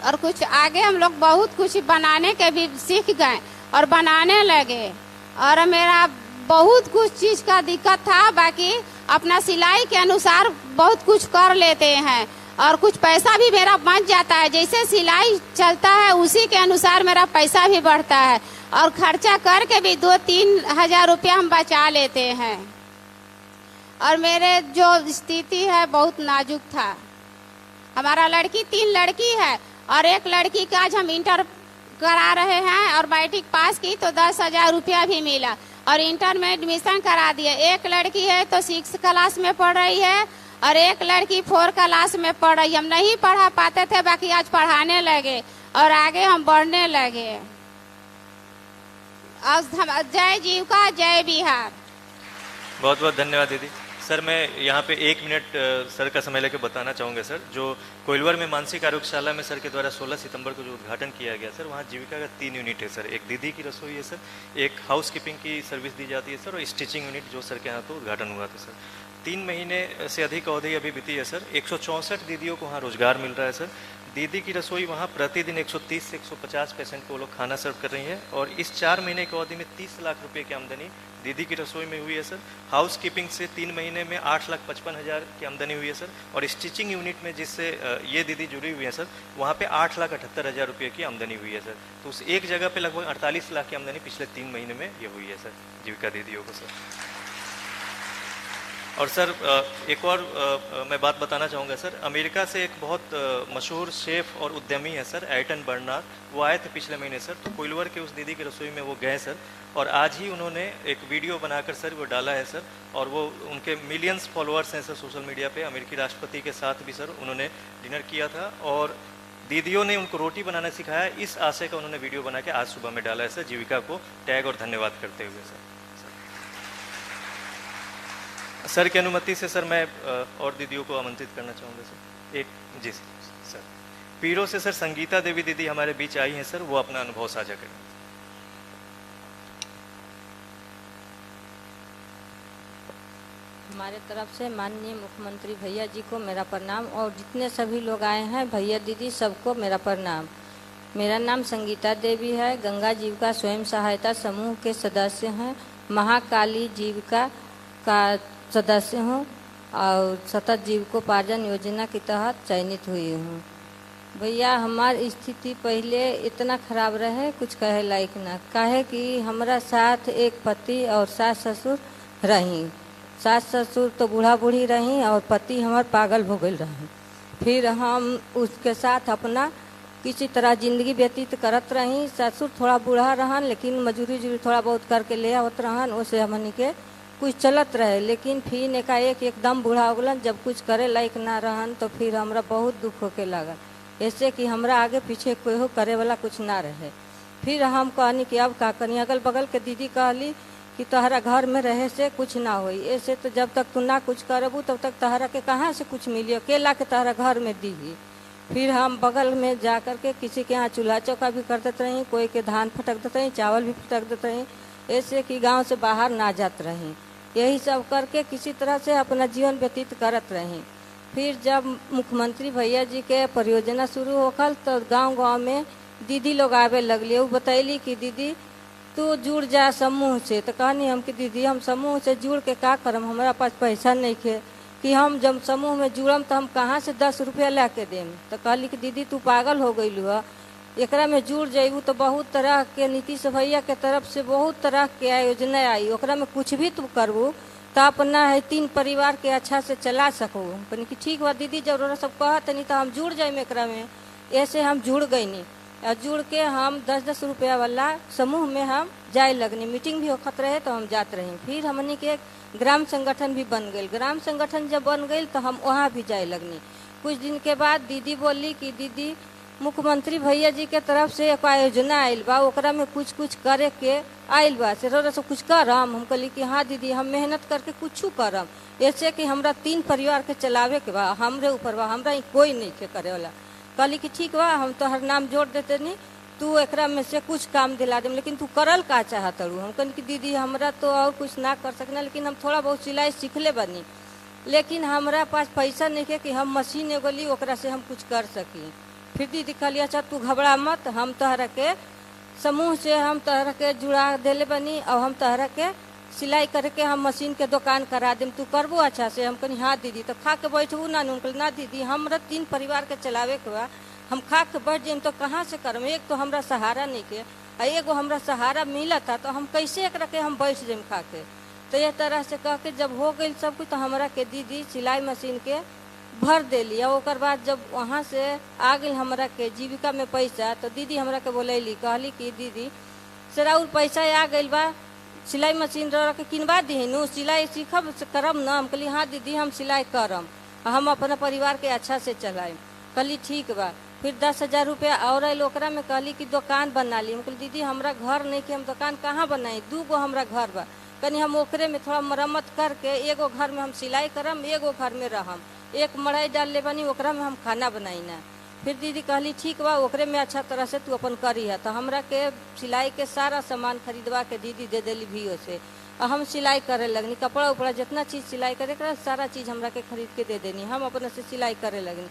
और कुछ आगे हम लोग बहुत कुछ बनाने के भी सीख गए और बनाने लगे। और मेरा बहुत कुछ चीज का दिक्कत था, बाकी अपना सिलाई के अनुसार बहुत कुछ कर लेते हैं और कुछ पैसा भी मेरा बच जाता है। जैसे सिलाई चलता है उसी के अनुसार मेरा पैसा भी बढ़ता है और खर्चा करके भी 2-3 हजार रुपया हम बचा लेते हैं। और मेरे जो स्थिति है बहुत नाजुक था। हमारा 3 लड़की है और एक लड़की का आज हम इंटर करा रहे हैं और मैट्रिक पास की तो 10,000 रुपया भी मिला और इंटर में एडमिशन करा दिया। एक लड़की है तो 6 क्लास में पढ़ रही है और एक लड़की 4 क्लास में पढ़ रही है। हम नहीं पढ़ा पाते थे, बाकी आज पढ़ाने लगे और आगे हम बढ़ने लगे। जय जीविका, जय बिहार। बहुत बहुत धन्यवाद दीदी। सर मैं यहाँ पे 1 मिनट सर का समय लेकर बताना चाहूँगा सर। जो कोइलवर में मानसिक आरोग्यशाला में सर के द्वारा 16 सितंबर को जो उद्घाटन किया गया सर, वहाँ जीविका का 3 यूनिट है सर। एक दीदी की रसोई है सर, एक हाउस कीपिंग की सर्विस दी जाती है सर और स्टिचिंग यूनिट जो सर के यहाँ तो उद्घाटन हुआ था सर। 3 महीने से अधिक अवधि अभी बीती है सर। 164 दीदियों को वहाँ रोजगार मिल रहा है सर। दीदी की रसोई वहाँ प्रतिदिन 130 से 150 पेशेंट को वो लोग खाना सर्व कर रही हैं और इस 4 महीने की अवधि में 30 लाख रुपए की आमदनी दीदी की रसोई में हुई है सर। हाउस कीपिंग से 3 महीने में 8,55,000 की आमदनी हुई है सर। और स्टिचिंग यूनिट में जिससे ये दीदी जुड़ी हुई है सर, वहाँ पे 8,78,000 रुपये की आमदनी हुई है सर। तो उस एक जगह पे लगभग 48 लाख की आमदनी पिछले 3 महीने में ये हुई है सर जीविका दीदियों को सर। और सर एक और मैं बात बताना चाहूँगा सर। अमेरिका से एक बहुत मशहूर शेफ और उद्यमी है सर, एटन बर्नार्ड, वो आए थे पिछले महीने सर। तो कोइलवर के उस दीदी की रसोई में वो गए सर और आज ही उन्होंने एक वीडियो बनाकर सर वो डाला है सर। और वो उनके मिलियंस फॉलोअर्स हैं सर सोशल मीडिया पे। अमेरिकी राष्ट्रपति के साथ भी सर उन्होंने डिनर किया था और दीदियों ने उनको रोटी बनाना सिखाया। इस आशय का उन्होंने वीडियो बना के आज सुबह में डाला है सर, जीविका को टैग और धन्यवाद करते हुए सर। सर की अनुमति से सर मैं और दीदियों को आमंत्रित करना चाहूँगा सर। जी सर। पीरो से सर संगीता देवी दीदी हमारे बीच आई हैं सर, वो अपना अनुभव साझा करें। हमारे तरफ से माननीय मुख्यमंत्री भैया जी को मेरा प्रणाम और जितने सभी लोग आए हैं भैया दीदी सबको मेरा प्रणाम। मेरा नाम संगीता देवी है, गंगा जीविका स्वयं सहायता समूह के सदस्य हैं, महाकाली जीविका का सदस्य हूँ और सतत जीविकोपार्जन योजना के तहत चयनित हुई हूँ। भैया हमारी स्थिति पहले इतना खराब रहे कुछ कहे लायक ना, काहे कि हमारा साथ एक पति और सास ससुर रही। सास ससुर तो बूढ़ा बूढ़ी रही और पति हमार पागल हो गई रही। फिर हम उसके साथ अपना किसी तरह जिंदगी व्यतीत करत रही। ससुर थोड़ा बूढ़ा रहन लेकिन मजूरी उजूरी थोड़ा बहुत करके ले आवत रहन, उससे हमनी के कुछ चलत रहे। लेकिन फिर एकाएक एकदम बूढ़ा हो गलन, जब कुछ करे लायक ना रहन तो फिर हमरा बहुत दुख होके लगल, ऐसे कि हमरा आगे पीछे कोई हो करे वाला कुछ ना रहे। फिर हम कहनी कि अब का कनी, अगल बगल के दीदी कहली कि तहरा घर में रहे से कुछ ना होई, ऐसे तो जब तक तू ना कुछ करबू तब तक तहरा के कहाँ से कुछ मिलियो, केला के तहरा घर में दीही। फिर हम बगल में जा कर के किसी के यहाँ चूल्हा चौका भी कर देते रहीं, कोई के धान फटक देते रहीं, चावल भी फटक देते रहीं, ऐसे कि गांव से बाहर ना जात रहीं। यही सब करके किसी तरह से अपना जीवन व्यतीत करत रहीं। फिर जब मुख्यमंत्री भैया जी के परियोजना शुरू होखल तो गांव में दीदी लोग आवे लगली। वो बतैली कि दीदी तू जुड़ जा समूह से। तो कहनी हम कि दीदी हम समूह से जुड़ के का करम, हमारा पास पैसा नहीं खे कि हम जब समूह में जुड़म तो हम कहाँ से 10 रुपया ला के देम। तो कहली कि दीदी तू पागल हो गई है, एकरा में जुड़ जाइबू तो बहुत तरह के नीतीश भैया के तरफ से बहुत तरह के योजना आई, ओकरा में कुछ भी तू करबू तो अपना है 3 परिवार के अच्छा से चला सकू। कहनी कि ठीक बा दीदी, जब रोरा सब कहत नहीं तो हम जुड़ जाए एकरा में। ऐसे हम जुड़ गई नहीं और जुड़ के हम 10-10 रुपया वाला समूह में हम जाए लगनी। मीटिंग भी होखत रहे तो हम जात रही। फिर हमनी के ग्राम संगठन भी बन गई। ग्राम संगठन जब बन गई तो हम वहाँ भी जाए लगनी। कुछ दिन के बाद दीदी बोली कि दीदी मुख्यमंत्री भैया जी के तरफ से एक योजना आयल बा, ओकरा में कुछ कुछ करे के आयल बा, से रोरा सब कुछ करम। हम कहली कि हाँ दीदी हम मेहनत करके कुछ करम, ऐसे कि हमरा 3 परिवार के चलावे के बा, हमरे ऊपर बा, हमरा कोई नहीं के करे वाला। कहली कि ठीक बा हम तो हर नाम जोड़ देते नहीं, तू एकरा में से कुछ काम दिला दे, लेकिन तू करल का चाहत रू। हम कहनी कि दीदी हमरा तो और कुछ ना कर सकना, लेकिन हम थोड़ा बहुत सिलाई सीखले बनी, लेकिन हमरा पास पैसा नहीं है कि हम मशीन एगो ली ओकरा से हम कुछ कर सकी। फिर दीदी कहली अच्छा तू घबरा मत, हम तहरा के समूह से हम तहरा के जुड़ा देले बनी और हम तहरा के सिलाई करके हम मशीन के दुकान करा देम, तू करबो अच्छा से। हम कहनी हाँ दीदी। तो खा के बैठबू ना, ना दीदी हमरा 3 परिवार के चलावे के बा, हम खा के बैठ जाइम तो कहाँ से करम, एक तो हमरा सहारा नहीं के और एगो हमरा सहारा मिला था तो हम कैसे एक रखे हम बैठ जाइम खा के। तो ये तरह से कह के जब हो गई सब कुछ तो हमरा के दीदी सिलाई मशीन के भर देली। और ओकर बाद जब वहाँ से आ गई हमरा के जीविका में पैसा तो दीदी हमरा के बोलैली, कहली कि दीदी सराउर पैसा आ गई बा, सिलाई मशीन के किनवा दीनु, सिलाई सीखब करम ना। हम कहली हाँ दीदी हम सिलाई करम, हम अपना परिवार के अच्छा से चलाएम। कहली ठीक बा। फिर 10,000 रुपया और आयल, ओकरा में कहली कि दुकान बना ली। हम कहली दीदी हमरा घर नहीं कि हम दुकान कहाँ बनाई, 2 गो हमरा घर बा, कनी हम ओकरे में थोड़ा मरम्मत करके एगो घर में हम सिलाई करम, एगो घर में रहम, एक मड़ाई डाल ले बनी ओकरा में हम खाना बनाई ना। फिर दीदी कहली ठीक बा ओकरे में अच्छा तरह से तू अपन करी है। तो हमरा के सिलाई के सारा सामान खरीदवा के दीदी दे देली भीओ से और हम सिलाई करे लगनी। कपड़ा उपड़ा जितना चीज़ सिलाई करे कर सारा चीज़ हमरा के खरीद के दे देनी, हम अपने से सिलाई करे लगनी।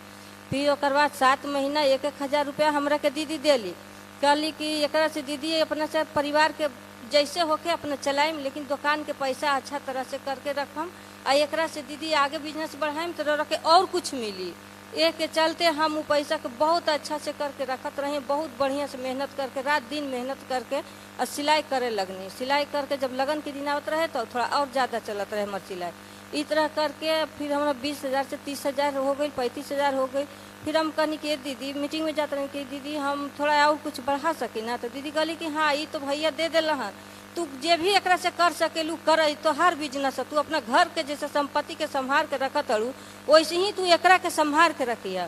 फिर ओकर बाद 7 महीना 1,000 रुपया हमरा के दीदी देली। कहली कि एकरा से दीदी अपना से परिवार के जैसे होके अपना चलाएम, लेकिन दुकान के पैसा अच्छा तरह से करके रखम आ एकरा से दीदी आगे बिजनेस बढ़ाएम तो रखे और कुछ मिली। एक के चलते हम वो पैसा के बहुत अच्छा से करके रखत रहे, बहुत बढ़िया से मेहनत करके रात दिन मेहनत करके और सिलाई करे लगनी। सिलाई करके जब लगन के दिन आवत रहे तो थोड़ा और ज़्यादा चलत रहे हमार सिलाई। इस तरह करके फिर हमारा 20,000 से 30,000 हो गई, 35,000 हो गई। फिर हम कहनी कि दीदी मीटिंग में जाते रहे कि दीदी हम थोड़ा और कुछ बढ़ा सकी ना। तो दीदी कहली कि हाँ ये तो भैया दे दिल हन, तू जे भी एकरा से कर सकेलू कर, तो हर बिजनेस तू अपना घर के जैसे संपत्ति के संभाल के रखत अड़ू वैसे ही तू एकरा के संभाल के रखिया।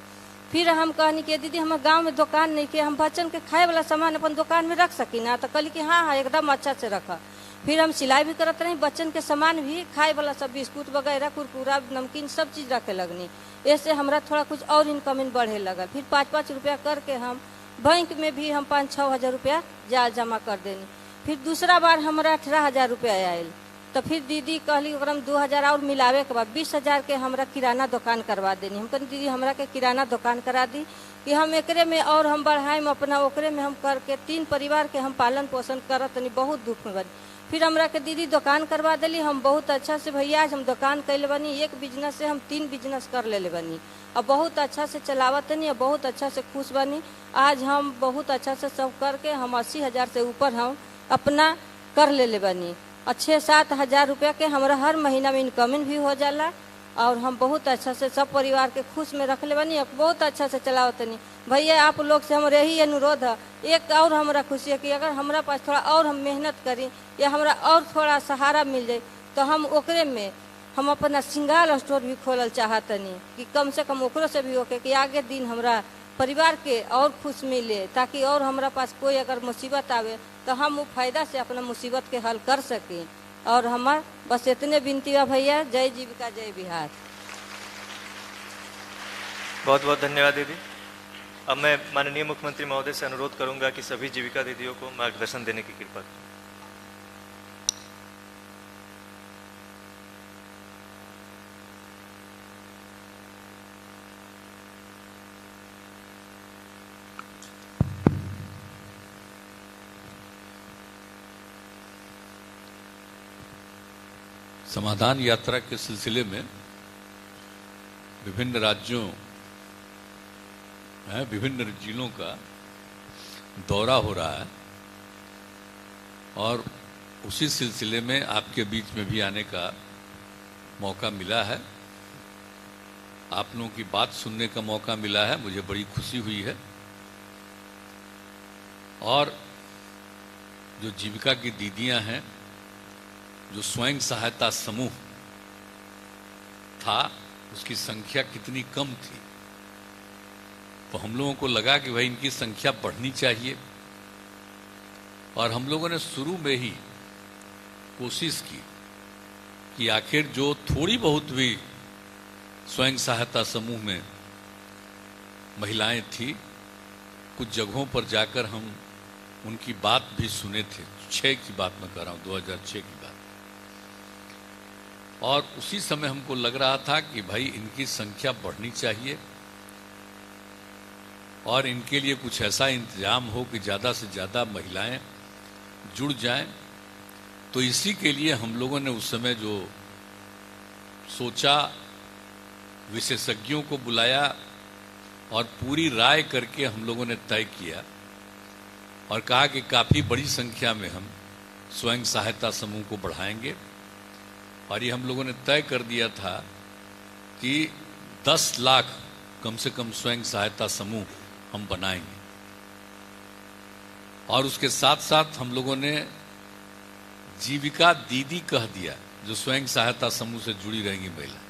फिर हम कहनी कि दीदी हमारे गांव में दुकान नहीं के, हम बच्चन के खाए वाला सामान अपन दुकान में रख सकी ना। तो कहली कि हाँ हाँ एकदम अच्छा से रखा। फिर हम सिलाई भी करते रहे, बच्चन के सामान भी खाए वाला सब बिस्कुट वगैरह कुरकुरा नमकीन सब चीज़ रखे लगनी। ऐसे हमरा थोड़ा कुछ और इनकम बढ़े लगा। फिर 5-5 रुपया करके हम बैंक में भी हम 5-6 हज़ार रुपया जमा कर देनी। फिर दूसरा बार हमारा 18,000 रुपया आयल। तो फिर दीदी कहली ओकरा में 2000 और मिलावे के बाद 20,000 के हमरा किराना दुकान करवा देनी। हम कहनी दीदी हमरा के किराना दुकान करा दी कि हम एकरे में और हम बढ़ाएम अपना, ओकरे में हम करके 3 परिवार के हम पालन पोषण करत तनी, बहुत दुख में बनी। फिर हमरा के दीदी दुकान करवा दिली। हम बहुत अच्छा से भैया आज हम दुकान कैले बनी, एक बिजनेस से हम 3 बिजनेस कर ले बनी और बहुत अच्छा से चलावत तनी और बहुत अच्छा से खुश बनी। आज हम बहुत अच्छा से सब करके हम 80,000 से ऊपर हम अपना कर ले बनी और 6-7 हज़ार रुपया के हमारा हर महीना में इनकमिंग भी हो जाला और हम बहुत अच्छा से सब परिवार के खुश में रख ले बनी और बहुत अच्छा से चलावत तनी। भैया आप लोग से हमारे यही अनुरोध है, एक और हमारा खुशी है कि अगर हमारा पास थोड़ा और हम मेहनत करी या हमारा और थोड़ा सहारा मिल जाए तो हम ओकरे में हम अपना श्रृंगार स्टोर भी खोलल चाहतनी कि कम से कम ओकरो से भी होके कि आगे दिन हमरा परिवार के और खुश मिले, ताकि और हमारा पास कोई अगर मुसीबत आवे तो हम वो फायदा से अपना मुसीबत के हल कर सकें। और हमार बस इतने विनती है भैया। जय जीविका जय बिहार। बहुत बहुत धन्यवाद दीदी। अब मैं माननीय मुख्यमंत्री महोदय से अनुरोध करूंगा कि सभी जीविका दीदियों को मार्गदर्शन देने की कृपा करें। समाधान यात्रा के सिलसिले में विभिन्न राज्यों विभिन्न जिलों का दौरा हो रहा है और उसी सिलसिले में आपके बीच में भी आने का मौका मिला है। आप लोगों की बात सुनने का मौका मिला है, मुझे बड़ी खुशी हुई है। और जो जीविका की दीदियां हैं, जो स्वयं सहायता समूह था, उसकी संख्या कितनी कम थी, तो हम लोगों को लगा कि भाई इनकी संख्या बढ़नी चाहिए। और हम लोगों ने शुरू में ही कोशिश की कि आखिर जो थोड़ी बहुत भी स्वयं सहायता समूह में महिलाएं थी, कुछ जगहों पर जाकर हम उनकी बात भी सुने थे। 6 की बात मैं कर रहा हूँ, 2006 की बात। और उसी समय हमको लग रहा था कि भाई इनकी संख्या बढ़नी चाहिए और इनके लिए कुछ ऐसा इंतजाम हो कि ज़्यादा से ज़्यादा महिलाएं जुड़ जाएं। तो इसी के लिए हम लोगों ने उस समय जो सोचा, विशेषज्ञों को बुलाया और पूरी राय करके हम लोगों ने तय किया और कहा कि काफ़ी बड़ी संख्या में हम स्वयं सहायता समूह को बढ़ाएंगे। और ये हम लोगों ने तय कर दिया था कि 10 लाख कम से कम स्वयं सहायता समूह हम बनाएंगे। और उसके साथ साथ हम लोगों ने जीविका दीदी कह दिया, जो स्वयं सहायता समूह से जुड़ी रहेंगी महिला।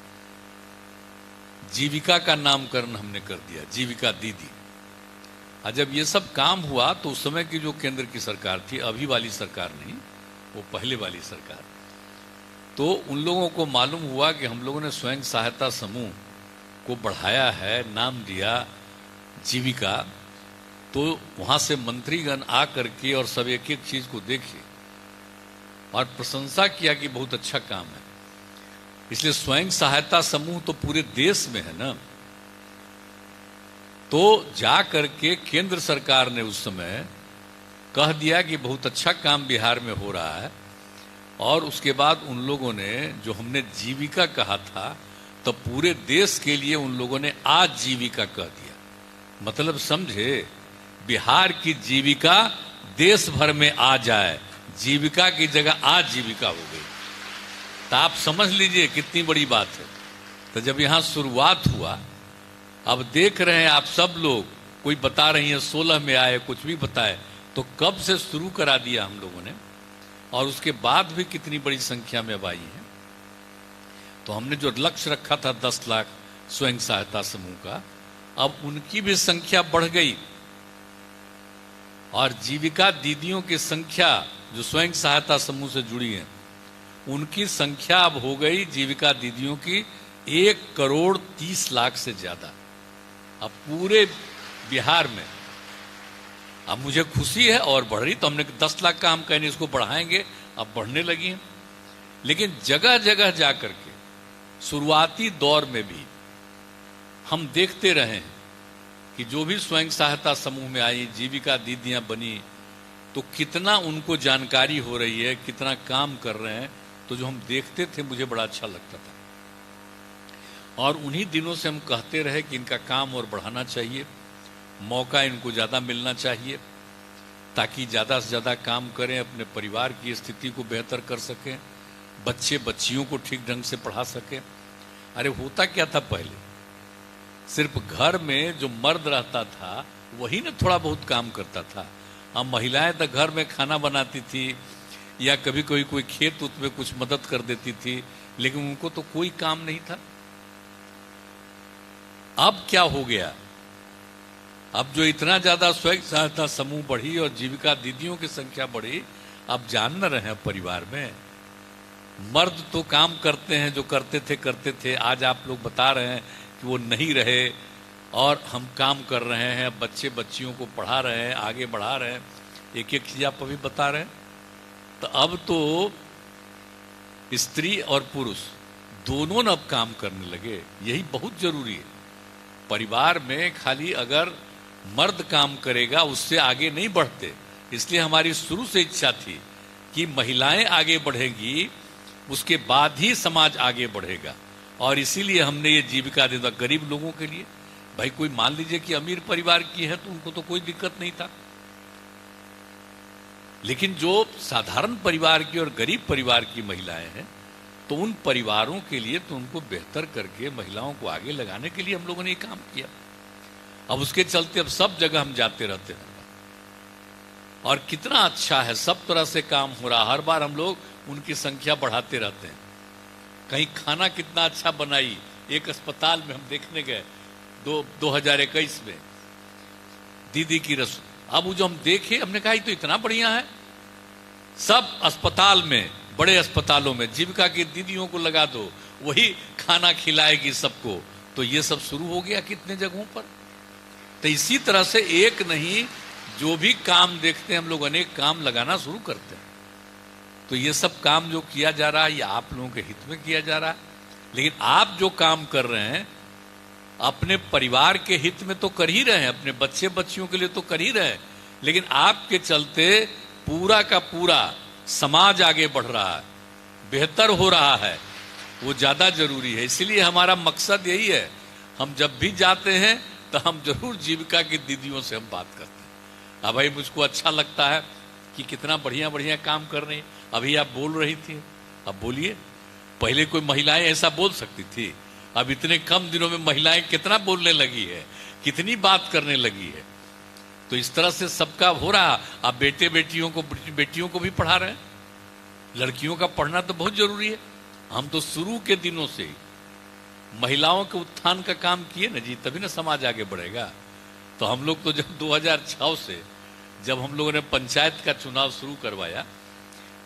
जीविका का नामकरण हमने कर दिया, जीविका दीदी। और जब ये सब काम हुआ तो उस समय की जो केंद्र की सरकार थी, अभी वाली सरकार नहीं, वो पहले वाली सरकार, तो उन लोगों को मालूम हुआ कि हम लोगों ने स्वयं सहायता समूह को बढ़ाया है, नाम दिया जीविका। तो वहां से मंत्रीगण आ करके और सब एक एक चीज को देखे और प्रशंसा किया कि बहुत अच्छा काम है। इसलिए स्वयं सहायता समूह तो पूरे देश में है ना। तो जा करके केंद्र सरकार ने उस समय कह दिया कि बहुत अच्छा काम बिहार में हो रहा है। और उसके बाद उन लोगों ने, जो हमने जीविका कहा था, तो पूरे देश के लिए उन लोगों ने आजीविका कह दिया। मतलब समझे, बिहार की जीविका देश भर में आ जाए, जीविका की जगह आजीविका हो गई। तो आप समझ लीजिए कितनी बड़ी बात है। तो जब यहाँ शुरुआत हुआ, अब देख रहे हैं आप सब लोग, कोई बता रही है 16 में आए, कुछ भी बताए, तो कब से शुरू करा दिया हम लोगों ने। और उसके बाद भी कितनी बड़ी संख्या में अब आई है। तो हमने जो लक्ष्य रखा था 10 लाख स्वयं सहायता समूह का, अब उनकी भी संख्या बढ़ गई। और जीविका दीदियों की संख्या जो स्वयं सहायता समूह से जुड़ी हैं, उनकी संख्या अब हो गई जीविका दीदियों की 1,30,00,000 से ज्यादा अब पूरे बिहार में। अब मुझे खुशी है और बढ़ रही, तो हमने 10 लाख का हम कहने इसको बढ़ाएंगे, अब बढ़ने लगी है। लेकिन जगह जगह जाकर के शुरुआती दौर में भी हम देखते रहे हैं कि जो भी स्वयं सहायता समूह में आई, जीविका दीदियां बनी, तो कितना उनको जानकारी हो रही है, कितना काम कर रहे हैं। तो जो हम देखते थे मुझे बड़ा अच्छा लगता था, और उन्हीं दिनों से हम कहते रहे कि इनका काम और बढ़ाना चाहिए, मौका इनको ज़्यादा मिलना चाहिए, ताकि ज़्यादा से ज़्यादा काम करें, अपने परिवार की स्थिति को बेहतर कर सकें, बच्चे बच्चियों को ठीक ढंग से पढ़ा सकें। अरे होता क्या था पहले, सिर्फ घर में जो मर्द रहता था वही ना थोड़ा बहुत काम करता था। अब महिलाएं तो घर में खाना बनाती थी या कभी कोई खेत उत में कुछ मदद कर देती थी, लेकिन उनको तो कोई काम नहीं था। अब क्या हो गया, अब जो इतना ज्यादा स्वयं सहायता समूह बढ़ी और जीविका दीदियों की संख्या बढ़ी, अब जान न रहे हैं परिवार में मर्द तो काम करते हैं, जो करते थे। आज आप लोग बता रहे हैं कि वो नहीं रहे और हम काम कर रहे हैं, बच्चे बच्चियों को पढ़ा रहे हैं, आगे बढ़ा रहे हैं, एक एक चीज आप अभी बता रहे हैं। तो अब तो स्त्री और पुरुष दोनों न अब काम करने लगे, यही बहुत जरूरी है। परिवार में खाली अगर मर्द काम करेगा उससे आगे नहीं बढ़ते, इसलिए हमारी शुरू से इच्छा थी कि महिलाएं आगे बढ़ेंगी, उसके बाद ही समाज आगे बढ़ेगा। और इसीलिए हमने ये जीविका दे दिया गरीब लोगों के लिए। भाई कोई मान लीजिए कि अमीर परिवार की है तो उनको तो कोई दिक्कत नहीं था, लेकिन जो साधारण परिवार की और गरीब परिवार की महिलाएं हैं, तो उन परिवारों के लिए तो उनको बेहतर करके महिलाओं को आगे लगाने के लिए हम लोगों ने ये काम किया। अब उसके चलते अब सब जगह हम जाते रहते हैं और कितना अच्छा है, सब तरह से काम हो रहा। हर बार हम लोग उनकी संख्या बढ़ाते रहते हैं। कहीं खाना कितना अच्छा बनाई, एक अस्पताल में हम देखने गए 2021 में दीदी की रसोई। अब वो जो हम देखे, हमने कहा ये तो इतना बढ़िया है, सब अस्पताल में, बड़े अस्पतालों में जीविका की दीदियों को लगा दो, वही खाना खिलाएगी सबको। तो ये सब शुरू हो गया कितने जगहों पर। तो इसी तरह से एक नहीं, जो भी काम देखते हैं हम लोग अनेक काम लगाना शुरू करते हैं। तो ये सब काम जो किया जा रहा है ये आप लोगों के हित में किया जा रहा है, लेकिन आप जो काम कर रहे हैं अपने परिवार के हित में तो कर ही रहे हैं, अपने बच्चे बच्चियों के लिए तो कर ही रहे हैं, लेकिन आपके चलते पूरा का पूरा समाज आगे बढ़ रहा है, बेहतर हो रहा है, वो ज्यादा जरूरी है। इसलिए हमारा मकसद यही है, हम जब भी जाते हैं तो हम जरूर जीविका की दीदियों से हम बात करते हैं। अब भाई मुझको अच्छा लगता है कि कितना बढ़िया बढ़िया काम कर रही। अभी आप बोल रही थी, अब बोलिए। पहले कोई महिलाएं ऐसा बोल सकती थी, अब इतने कम दिनों में महिलाएं कितना बोलने लगी है, कितनी बात करने लगी है। तो इस तरह से सबका हो रहा। अब बेटियों को भी पढ़ा रहे हैं। लड़कियों का पढ़ना तो बहुत जरूरी है। हम तो शुरू के दिनों से महिलाओं के उत्थान का काम किए ना जी, तभी ना समाज आगे बढ़ेगा। तो हम लोग तो जब 2006 से जब हम लोगों ने पंचायत का चुनाव शुरू करवाया,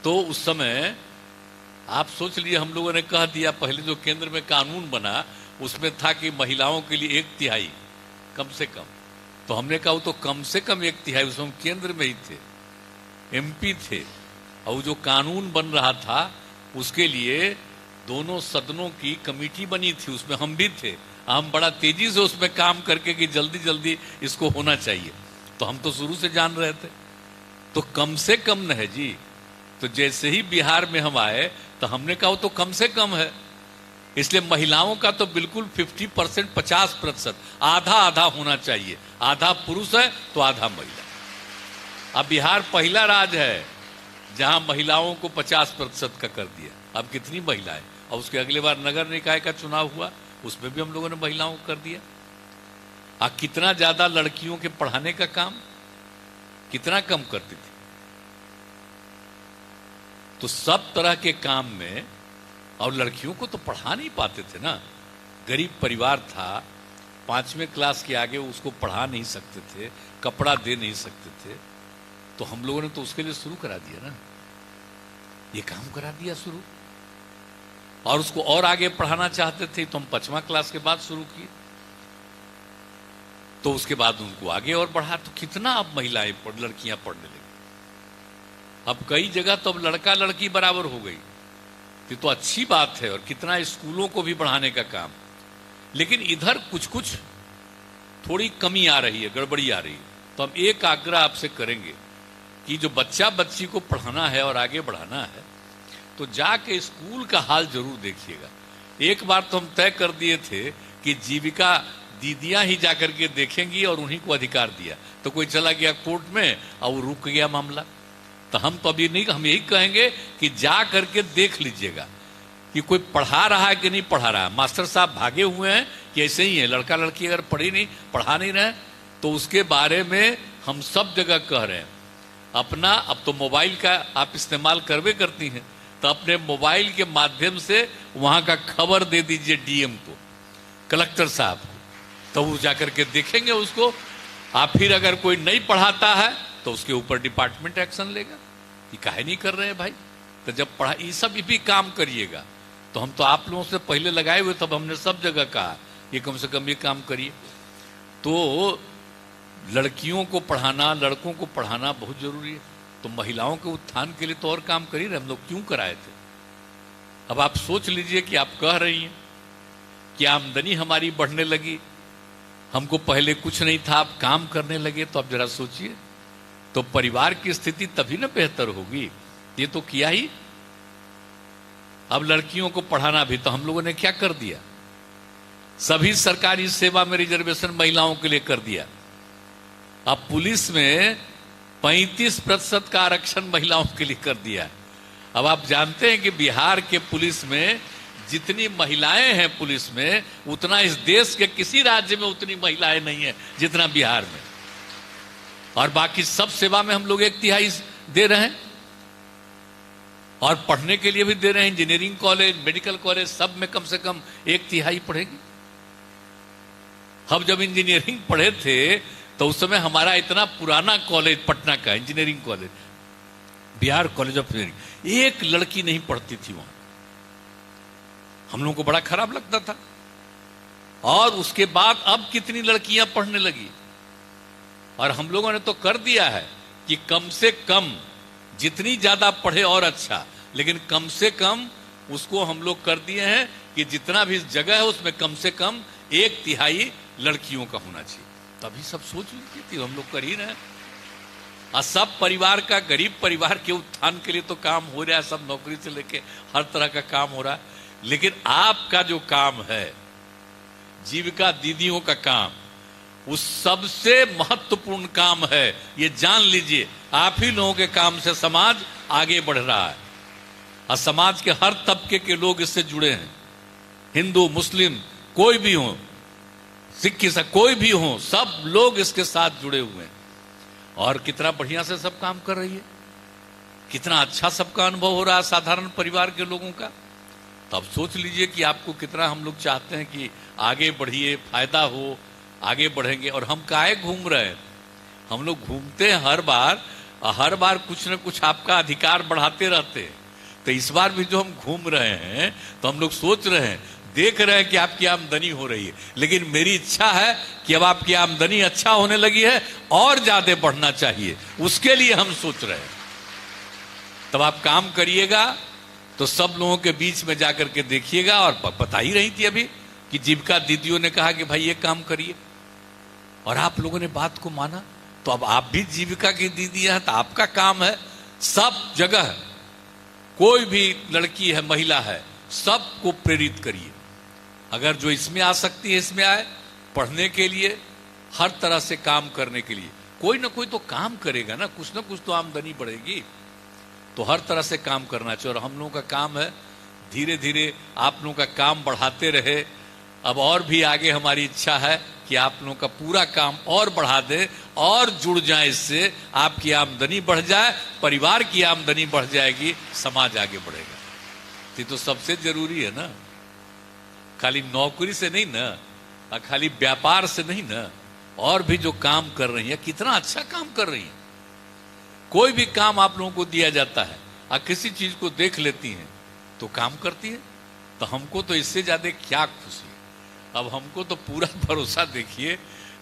तो उस समय आप सोच लिए हम लोगों ने कह दिया, पहले जो केंद्र में कानून बना उसमें था कि महिलाओं के लिए 1/3 कम से कम। तो हमने कहा वो तो कम से कम 1/3, उसमें हम केंद्र में ही थे, MP थे, और जो कानून बन रहा था उसके लिए दोनों सदनों की कमेटी बनी थी, उसमें हम भी थे। हम बड़ा तेजी से उसमें काम करके कि जल्दी जल्दी इसको होना चाहिए। तो हम तो शुरू से जान रहे थे, तो कम से कम न है जी। तो जैसे ही बिहार में हम आए तो हमने कहा वो तो कम से कम है। इसलिए महिलाओं का तो बिल्कुल 50%, 50%, आधा आधा होना चाहिए। आधा पुरुष है तो आधा महिला। अब बिहार पहला राज्य है जहां महिलाओं को 50% का कर दिया। अब कितनी महिलाएं, और उसके अगले बार नगर निकाय का चुनाव हुआ, उसमें भी हम लोगों ने महिलाओं को कर दिया। कितना ज्यादा लड़कियों के पढ़ाने का काम कितना कम करती थी। तो सब तरह के काम में, और लड़कियों को तो पढ़ा नहीं पाते थे ना। गरीब परिवार था, 5वें क्लास के आगे उसको पढ़ा नहीं सकते थे, कपड़ा दे नहीं सकते थे। तो हम लोगों ने तो उसके लिए शुरू करा दिया ना, ये काम करा दिया शुरू। और उसको और आगे पढ़ाना चाहते थे तो हम 5वां क्लास के बाद शुरू किए। तो उसके बाद उनको आगे और बढ़ा। तो कितना अब महिलाएं लड़कियां पढ़ने लगी। अब कई जगह तो अब लड़का लड़की बराबर हो गई। ये तो अच्छी बात है, और कितना स्कूलों को भी बढ़ाने का काम। लेकिन इधर कुछ कुछ थोड़ी कमी आ रही है, गड़बड़ी आ रही है। तो हम एक आग्रह आपसे करेंगे कि जो बच्चा बच्ची को पढ़ाना है और आगे बढ़ाना है, तो जाके स्कूल का हाल जरूर देखिएगा। एक बार तो हम तय कर दिए थे कि जीविका दीदियां ही जाकर के देखेंगी और उन्हीं को अधिकार दिया, तो कोई चला गया कोर्ट में और वो रुक गया मामला। तो हम तो अभी नहीं, हम यही कहेंगे कि जा करके देख लीजिएगा कि कोई पढ़ा रहा है कि नहीं पढ़ा रहा है। मास्टर साहब भागे हुए हैं कि ऐसे ही है, लड़का लड़की अगर पढ़ा नहीं रहे तो उसके बारे में हम सब जगह कह रहे हैं। अपना अब तो मोबाइल का आप इस्तेमाल करवे करती हैं, तो अपने मोबाइल के माध्यम से वहां का खबर दे दीजिए डीएम को, कलेक्टर साहब को, तो वो जाकर के देखेंगे उसको। आप फिर अगर कोई नहीं पढ़ाता है तो उसके ऊपर डिपार्टमेंट एक्शन लेगा कि काहे नहीं कर रहे हैं भाई। तो जब पढ़ा ये सब भी काम करिएगा, तो हम तो आप लोगों से पहले लगाए हुए, तब हमने सब जगह कहा कि कम से कम ये काम करिए। तो लड़कियों को पढ़ाना, लड़कों को पढ़ाना बहुत जरूरी है। तो महिलाओं के उत्थान के लिए तो और काम करिए, हम लोग क्यों कराए थे। अब आप सोच लीजिए कि आप कह रही हैं कि आमदनी हमारी बढ़ने लगी, हमको पहले कुछ नहीं था, आप काम करने लगे, तो आप जरा सोचिए, तो परिवार की स्थिति तभी ना बेहतर होगी। ये तो किया ही। अब लड़कियों को पढ़ाना भी तो हम लोगों ने क्या कर दिया, सभी सरकारी सेवा में रिजर्वेशन महिलाओं के लिए कर दिया। अब पुलिस में 35% का आरक्षण महिलाओं के लिए कर दिया है। अब आप जानते हैं कि बिहार के पुलिस में जितनी महिलाएं हैं पुलिस में, उतना इस देश के किसी राज्य में उतनी महिलाएं नहीं है जितना बिहार में। और बाकी सब सेवा में हम लोग 1/3 दे रहे हैं, और पढ़ने के लिए भी दे रहे हैं। इंजीनियरिंग कॉलेज, मेडिकल कॉलेज, सब में कम से कम 1/3 पढ़ेगी। हम जब इंजीनियरिंग पढ़े थे तो उस समय हमारा इतना पुराना कॉलेज पटना का engineering college, Bihar college of engineering, एक लड़की नहीं पढ़ती थी वहां। हम लोगों को बड़ा खराब लगता था। और उसके बाद अब कितनी लड़कियां पढ़ने लगी, और हम लोगों ने तो कर दिया है कि कम से कम जितनी ज्यादा पढ़े और अच्छा, लेकिन कम से कम उसको हम लोग कर दिए हैं कि जितना भी जगह है उसमें कम से कम 1/3 लड़कियों का होना चाहिए। तभी सब सोच लीजिए कि हम लोग कर ही रहे हैं। और सब परिवार का, गरीब परिवार के उत्थान के लिए तो काम हो रहा है, सब नौकरी से लेके हर तरह का काम हो रहा है। लेकिन आपका जो काम है, जीविका दीदियों का काम, उस सबसे महत्वपूर्ण काम है। ये जान लीजिए, आप ही लोगों के काम से समाज आगे बढ़ रहा है, और समाज के हर तबके के लोग इससे जुड़े हैं। हिंदू, मुस्लिम, कोई भी हो, सिख, कोई भी हो, सब लोग इसके साथ जुड़े हुए हैं। और कितना बढ़िया से सब काम कर रही है, कितना अच्छा सबका अनुभव हो रहा है साधारण परिवार के लोगों का। तब सोच लीजिए कि आपको कितना हम लोग चाहते हैं कि आगे बढ़िए, फायदा हो, आगे बढ़ेंगे। और हम काहे घूम रहे हैं, हम लोग घूमते हैं हर बार कुछ न कुछ आपका अधिकार बढ़ाते रहते हैं। तो इस बार भी जो हम घूम रहे हैं, तो हम लोग सोच रहे हैं, देख रहे हैं कि आपकी आमदनी हो रही है, लेकिन मेरी इच्छा है कि अब आपकी आमदनी अच्छा होने लगी है, और ज्यादा बढ़ना चाहिए, उसके लिए हम सोच रहे हैं। तब आप काम करिएगा, तो सब लोगों के बीच में जाकर के देखिएगा। और बता ही रही थी अभी कि जीविका दीदियों ने कहा कि भाई ये काम करिए, और आप लोगों ने बात को माना। तो अब आप भी जीविका की दीदियां हैं, तो आपका काम है सब जगह, कोई भी लड़की है, महिला है, सबको प्रेरित करिए। अगर जो इसमें आ सकती है इसमें आए, पढ़ने के लिए, हर तरह से काम करने के लिए। कोई ना कोई तो काम करेगा ना कुछ तो आमदनी बढ़ेगी। तो हर तरह से काम करना चाहिए। और हम लोगों का काम है धीरे धीरे आप लोगों का काम बढ़ाते रहे। अब और भी आगे हमारी इच्छा है कि आप लोगों का पूरा काम और बढ़ा दे, और जुड़ जाए, इससे आपकी आमदनी बढ़ जाए, परिवार की आमदनी बढ़ जाएगी, समाज आगे बढ़ेगा। ये तो सबसे जरूरी है ना, खाली नौकरी से नहीं ना, और खाली व्यापार से नहीं ना, और भी जो काम कर रही है, कितना अच्छा काम कर रही है। कोई भी काम आप लोगों को दिया जाता है, और किसी चीज को देख लेती हैं तो काम करती है, तो हमको तो इससे ज्यादा क्या खुशी है। अब हमको तो पूरा भरोसा, देखिए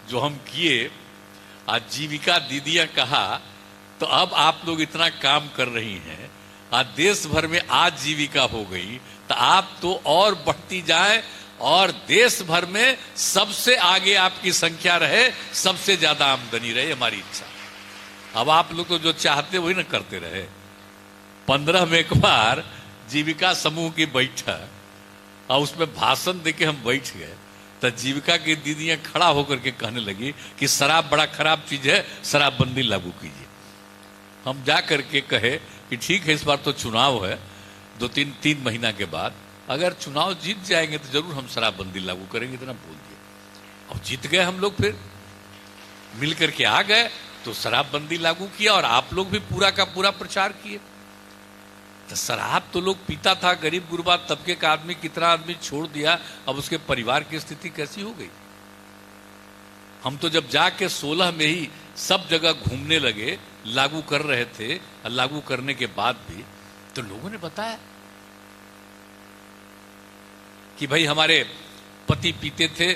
जो हम किए, आज जीविका दीदियां कहा, तो अब आप लोग इतना काम कर रही हैं, आज देश भर में आजीविका हो गई, तो आप तो और बढ़ती जाए और देश भर में सबसे आगे आपकी संख्या रहे, सबसे ज्यादा आमदनी रहे, हमारी इच्छा। अब आप लोग तो जो चाहते वही ना करते रहे। 15 में एक बार जीविका समूह की बैठक और उसमें भाषण देके हम बैठ गए, तो जीविका की दीदियां खड़ा होकर के कहने लगी कि शराब बड़ा खराब चीज है, शराबबंदी लागू कीजिए। हम जा करके कहे कि ठीक है, इस बार तो चुनाव है, 2-3 महीना के बाद अगर चुनाव जीत जाएंगे तो जरूर हम शराबबंदी लागू करेंगे, इतना बोल दिया। और जीत गए हम लोग, फिर मिल करके आ गए तो शराबबंदी लागू किया और आप लोग भी पूरा का पूरा प्रचार किए। तो शराब तो लोग पीता था, गरीब गुरबा तबके का आदमी, कितना आदमी छोड़ दिया, अब उसके परिवार की स्थिति कैसी हो गई। हम तो जब जाके 16 में ही सब जगह घूमने लगे, लागू कर रहे थे, और लागू करने के बाद भी तो लोगों ने बताया कि भाई हमारे पति पीते थे,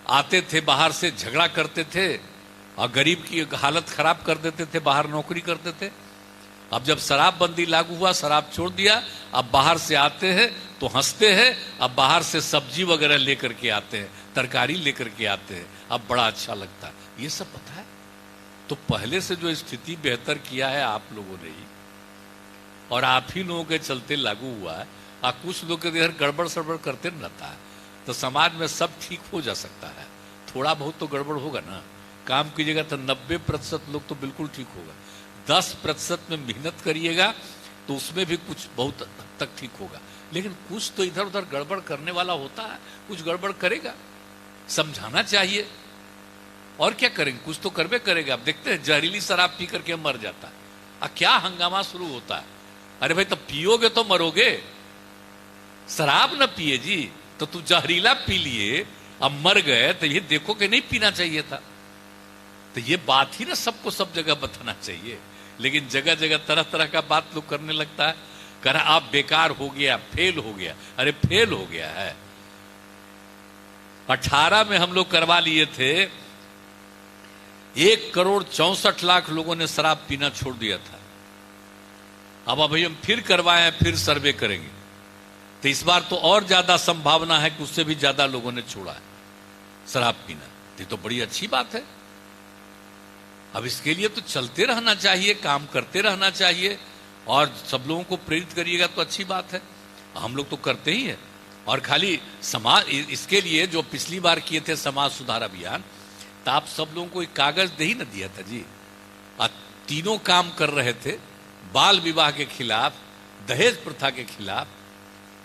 आते थे बाहर से, झगड़ा करते थे और गरीब की हालत खराब कर देते थे, बाहर नौकरी करते थे। अब जब शराबबंदी लागू हुआ, शराब छोड़ दिया, अब बाहर से आते हैं तो हंसते हैं, अब बाहर से सब्जी वगैरह लेकर के आते हैं, तरकारी लेकर के आते हैं, अब बड़ा अच्छा लगता है। ये सब पता है। तो पहले से जो स्थिति बेहतर किया है आप लोगों ने ही, और आप ही लोगों के चलते लागू हुआ है। और कुछ लोग के इधर गड़बड़ सड़बड़ करते रहता है, तो समाज में सब ठीक हो जा सकता है। थोड़ा बहुत तो गड़बड़ होगा ना, काम कीजिएगा तो 90% लोग तो बिल्कुल ठीक होगा। 10% में मेहनत करिएगा तो उसमें भी कुछ बहुत हद तक ठीक होगा। लेकिन कुछ तो इधर उधर गड़बड़ करने वाला होता है, कुछ गड़बड़ करेगा, समझाना चाहिए। और क्या करेंगे, कुछ तो करबे करेगा। आप देखते हैं जहरीली शराब पी करके मर जाता है, और क्या हंगामा शुरू होता है। अरे भाई, तो पियोगे तो मरोगे, शराब न पिए जी, तो तू जहरीला पी लिए अब मर गए, तो ये देखो कि नहीं पीना चाहिए था। तो ये बात ही ना सबको सब जगह बताना चाहिए। लेकिन जगह जगह तरह तरह का बात लोग करने लगता है, कह रहा आप बेकार हो गया, फेल हो गया। अरे फेल हो गया है। 18 में हम लोग करवा लिए थे, 1,64,00,000 लोगों ने शराब पीना छोड़ दिया था। अब अभी हम फिर करवाए, फिर सर्वे करेंगे, तो इस बार तो और ज्यादा संभावना है कि उससे भी ज्यादा लोगों ने छोड़ा है शराब पीना। ये तो बड़ी अच्छी बात है। अब इसके लिए तो चलते रहना चाहिए, काम करते रहना चाहिए, और सब लोगों को प्रेरित करिएगा तो अच्छी बात है। हम लोग तो करते ही हैं। और खाली समाज, इसके लिए जो पिछली बार किए थे समाज सुधार अभियान, तो आप सब लोगों को एक कागज दे ही न दिया था जी। और तीनों काम कर रहे थे, बाल विवाह के खिलाफ, दहेज प्रथा के खिलाफ,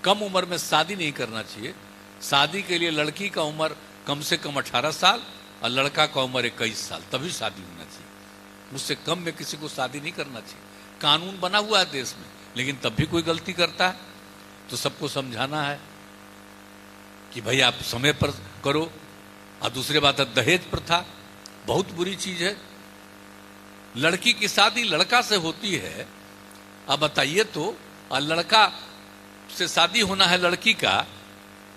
कम उम्र में शादी नहीं करना चाहिए। शादी के लिए लड़की का उम्र कम से कम 18 साल और लड़का का उम्र 21 साल, तभी शादी होना चाहिए। उससे कम में किसी को शादी नहीं करना चाहिए। कानून बना हुआ है देश में, लेकिन तब भी कोई गलती करता है तो सबको समझाना है कि भाई आप समय पर करो। और दूसरी बात है दहेज प्रथा, बहुत बुरी चीज है। लड़की की शादी लड़का से होती है, अब बताइए तो, और लड़का से शादी होना है लड़की का,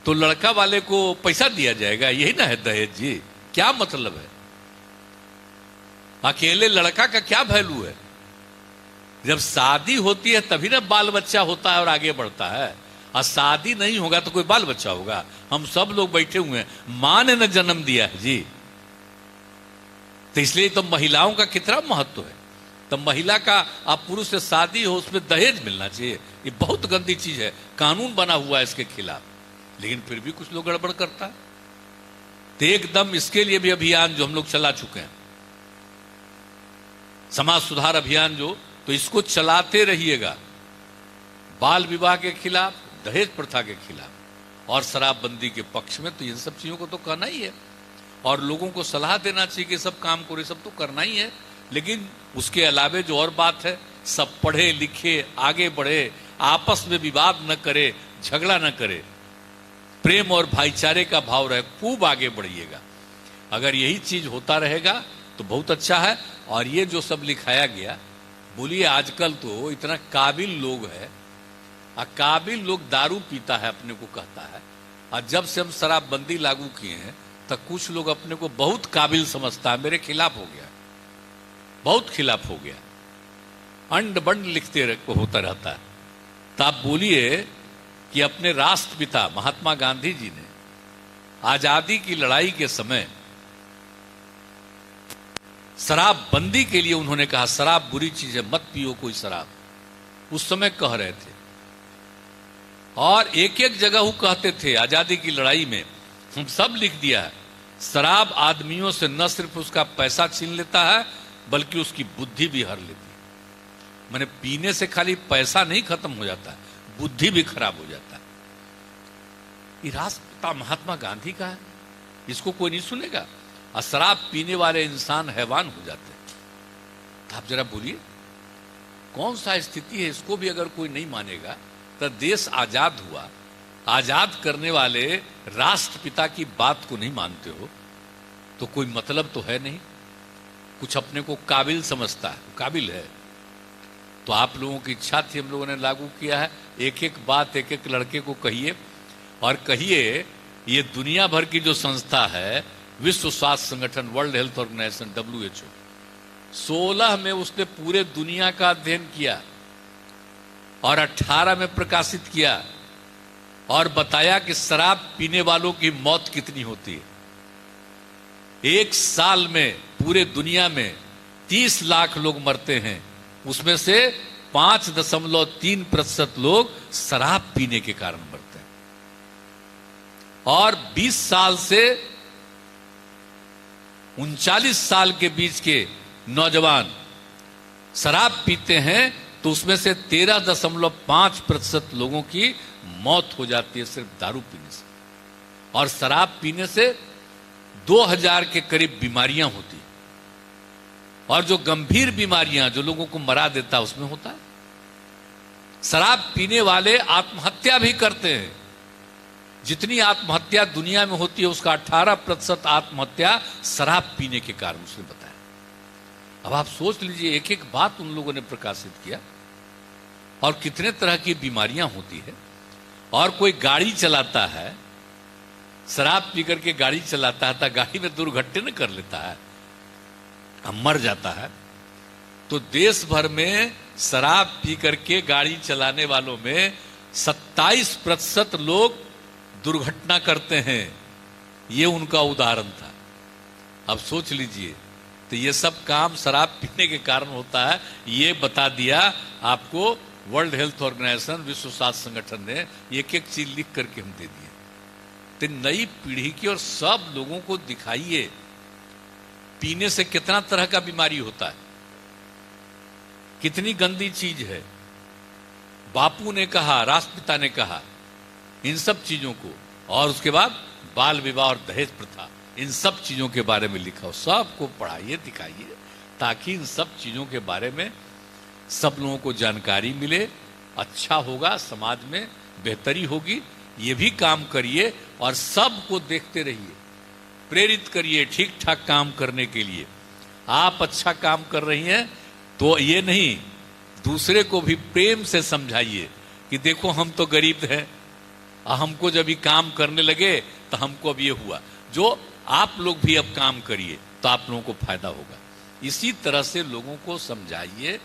तो लड़का वाले को पैसा दिया जाएगा, यही ना है दहेज जी। क्या मतलब है? अकेले लड़का का क्या वैल्यू है? जब शादी होती है तभी ना बाल बच्चा होता है और आगे बढ़ता है। और शादी नहीं होगा तो कोई बाल बच्चा होगा? हम सब लोग बैठे हुए हैं, मां ने न जन्म दिया है जी। तो इसलिए तो महिलाओं का कितना महत्व है। तो महिला का आप पुरुष से शादी हो, उसमें दहेज मिलना चाहिए, ये बहुत गंदी चीज है। कानून बना हुआ है इसके खिलाफ, लेकिन फिर भी कुछ लोग गड़बड़ करता है। तो एकदम इसके लिए भी अभियान जो हम लोग चला चुके हैं, समाज सुधार अभियान जो, तो इसको चलाते रहिएगा। बाल विवाह के खिलाफ, दहेज प्रथा के खिलाफ और शराबबंदी के पक्ष में, तो इन सब चीजों को तो करना ही है। और लोगों को सलाह देना चाहिए कि सब काम करो, सब तो करना ही है। लेकिन उसके अलावे जो और बात है, सब पढ़े लिखे, आगे बढ़े, आपस में विवाद न करे, झगड़ा न करे, प्रेम और भाईचारे का भाव रहे, खूब आगे बढ़िएगा। अगर यही चीज होता रहेगा तो बहुत अच्छा है। और ये जो सब लिखाया गया, बोलिए आजकल तो इतना काबिल लोग है, काबिल लोग दारू पीता है अपने को कहता है। और जब से हम शराबबंदी लागू किए हैं तो कुछ लोग अपने को बहुत काबिल समझता है, मेरे खिलाफ हो गया, बहुत खिलाफ हो गया, अंड बंड लिखते होता रहता है। तो आप बोलिए कि अपने राष्ट्रपिता महात्मा गांधी जी ने आजादी की लड़ाई के समय शराबबंदी के लिए उन्होंने कहा शराब बुरी चीज है, मत पियो कोई शराब, उस समय कह रहे थे। और एक एक जगह वो कहते थे आजादी की लड़ाई में, हम सब लिख दिया है, शराब आदमियों से न सिर्फ उसका पैसा छीन लेता है बल्कि उसकी बुद्धि भी हर लेती है। मैंने पीने से खाली पैसा नहीं खत्म हो जाता है, बुद्धि भी खराब हो जाता है। ये राष्ट्रपिता महात्मा गांधी का है, इसको कोई नहीं सुनेगा। और शराब पीने वाले इंसान हैवान हो जाते हैं। तो आप जरा बोलिए कौन सा स्थिति है, इसको भी अगर कोई नहीं मानेगा तो देश आजाद हुआ, आजाद करने वाले राष्ट्रपिता की बात को नहीं मानते हो तो कोई मतलब तो है नहीं। कुछ अपने को काबिल समझता है, काबिल है। तो आप लोगों की इच्छा थी, हम लोगों ने लागू किया है। एक एक बात एक एक लड़के को कहिए और कहिए ये दुनिया भर की जो संस्था है विश्व स्वास्थ्य संगठन, वर्ल्ड हेल्थ ऑर्गेनाइजेशन, WHO, 16 में उसने पूरे दुनिया का अध्ययन किया और 18 में प्रकाशित किया और बताया कि शराब पीने वालों की मौत कितनी होती है। एक साल में पूरे दुनिया में 30 लाख लोग मरते हैं, उसमें से 5.3% लोग शराब पीने के कारण मरते हैं। और 20 साल से 39 साल के बीच के नौजवान शराब पीते हैं तो उसमें से 13.5% लोगों की मौत हो जाती है सिर्फ दारू पीने से। और शराब पीने से 2000 के करीब बीमारियां होती हैं। और जो गंभीर बीमारियां जो लोगों को मरा देता है उसमें होता है। शराब पीने वाले आत्महत्या भी करते हैं। जितनी आत्महत्या दुनिया में होती है उसका 18% आत्महत्या शराब पीने के कारण, उसने बताया। अब आप सोच लीजिए, एक एक बात उन लोगों ने प्रकाशित किया और कितने तरह की बीमारियां होती है। और कोई गाड़ी चलाता है, शराब पी करके गाड़ी चलाता है तो गाड़ी में दुर्घटना कर लेता है, मर जाता है। तो देश भर में शराब पी करके गाड़ी चलाने वालों में 27% लोग दुर्घटना करते हैं। ये उनका उदाहरण था। अब सोच लीजिए, तो ये सब काम शराब पीने के कारण होता है। ये बता दिया आपको वर्ल्ड हेल्थ ऑर्गेनाइजेशन, विश्व स्वास्थ्य संगठन ने। एक एक चीज लिख करके हम दे दिए। तो नई पीढ़ी की और सब लोगों को दिखाइए पीने से कितना तरह का बीमारी होता है, कितनी गंदी चीज है। बापू ने कहा, राष्ट्रपिता ने कहा इन सब चीजों को। और उसके बाद बाल विवाह और दहेज प्रथा, इन सब चीजों के बारे में लिखा हो। सबको पढ़ाइए, दिखाइए, ताकि इन सब चीजों के बारे में सब लोगों को जानकारी मिले। अच्छा होगा, समाज में बेहतरी होगी। ये भी काम करिए और सबको देखते रहिए, प्रेरित करिए ठीक ठाक काम करने के लिए। आप अच्छा काम कर रही हैं तो ये नहीं, दूसरे को भी प्रेम से समझाइए कि देखो हम तो गरीब हैं, हमको जब ये काम करने लगे तो हमको अब ये हुआ। जो आप लोग भी अब काम करिए तो आप लोगों को फायदा होगा। इसी तरह से लोगों को समझाइए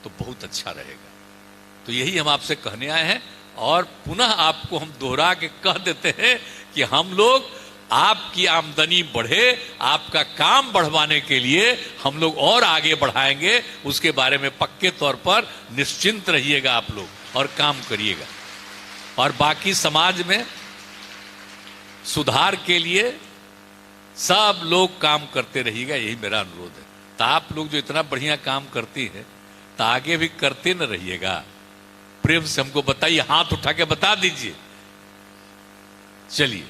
तो बहुत अच्छा रहेगा। तो यही हम आपसे कहने आए हैं। और पुनः आपको हम दोहरा के कह देते हैं कि हम लोग आपकी आमदनी बढ़े, आपका काम बढ़वाने के लिए हम लोग और आगे बढ़ाएंगे। उसके बारे में पक्के तौर पर निश्चिंत रहिएगा आप लोग और काम करिएगा। और बाकी समाज में सुधार के लिए सब लोग काम करते रहिएगा, यही मेरा अनुरोध है। तो आप लोग जो इतना बढ़िया काम करती हैं तो आगे भी करते न रहिएगा। प्रेम से हमको बताइए, हाथ उठा के बता दीजिए। चलिए,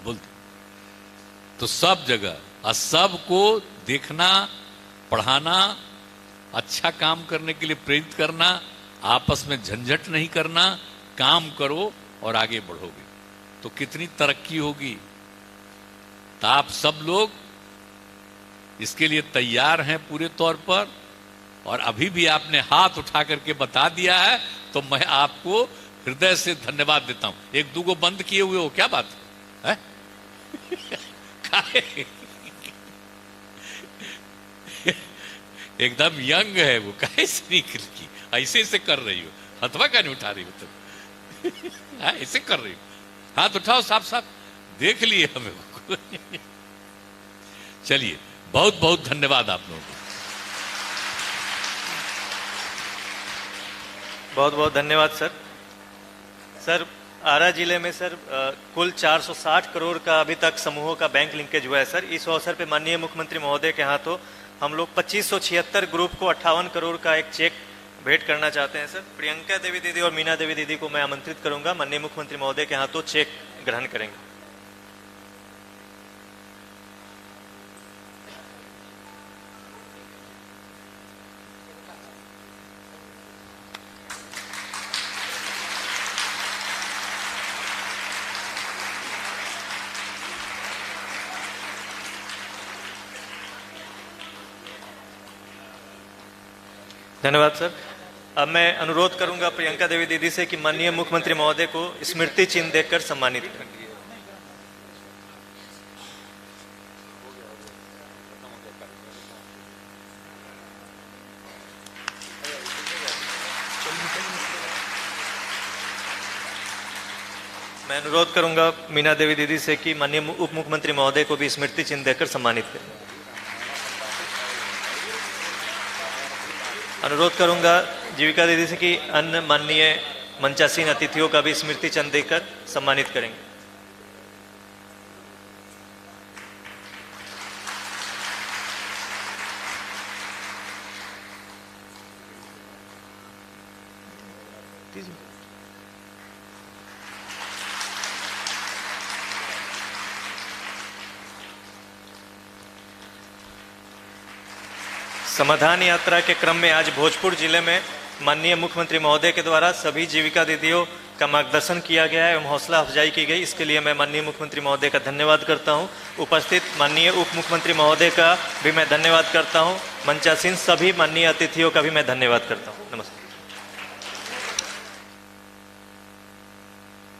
बोलते तो सब जगह और सबको देखना, पढ़ाना, अच्छा काम करने के लिए प्रेरित करना, आपस में झंझट नहीं करना। काम करो और आगे बढ़ोगे तो कितनी तरक्की होगी। तो आप सब लोग इसके लिए तैयार हैं पूरे तौर पर। और अभी भी आपने हाथ उठा करके बता दिया है तो मैं आपको हृदय से धन्यवाद देता हूं। एक दूगो बंद किए हुए हो, क्या बात है? एकदम यंग है वो, कैसे निकल की ऐसे ऐसे कर रही हो, हथवा का नहीं उठा रही हो तुम? हाँ, ऐसे कर रही हो, हाथ उठाओ साफ साफ, देख लिए हमें। चलिए, बहुत बहुत धन्यवाद आप लोगों को। बहुत बहुत धन्यवाद सर। सर, आरा जिले में सर कुल 460 करोड़ का अभी तक समूहों का बैंक लिंकेज हुआ है सर। इस अवसर पे माननीय मुख्यमंत्री महोदय के हाथों हम लोग 2576 ग्रुप को 58 करोड़ का एक चेक भेंट करना चाहते हैं सर। प्रियंका देवी दीदी और मीना देवी दीदी को मैं आमंत्रित करूंगा, माननीय मुख्यमंत्री महोदय के हाथों चेक ग्रहण करेंगे। धन्यवाद सर। अब मैं अनुरोध करूंगा प्रियंका देवी दीदी से कि माननीय मुख्यमंत्री महोदय को स्मृति चिन्ह देकर सम्मानित करें। मैं अनुरोध करूंगा मीना देवी दीदी से कि माननीय उप मुख्यमंत्री महोदय को भी स्मृति चिन्ह देकर सम्मानित करें। अनुरोध करूंगा जीविका दीदी से कि अन्य माननीय मंचासीन अतिथियों का भी स्मृति चिन्ह देकर सम्मानित करेंगे। समाधान यात्रा के क्रम में आज भोजपुर जिले में माननीय मुख्यमंत्री महोदय के द्वारा सभी जीविका दीदियों का मार्गदर्शन किया गया एवं हौसला अफजाई की गई। इसके लिए मैं माननीय मुख्यमंत्री महोदय का धन्यवाद करता हूं। उपस्थित माननीय उप मुख्यमंत्री महोदय का भी मैं धन्यवाद करता हूं। मंचासीन सभी माननीय अतिथियों का भी मैं धन्यवाद करता हूं। नमस्कार।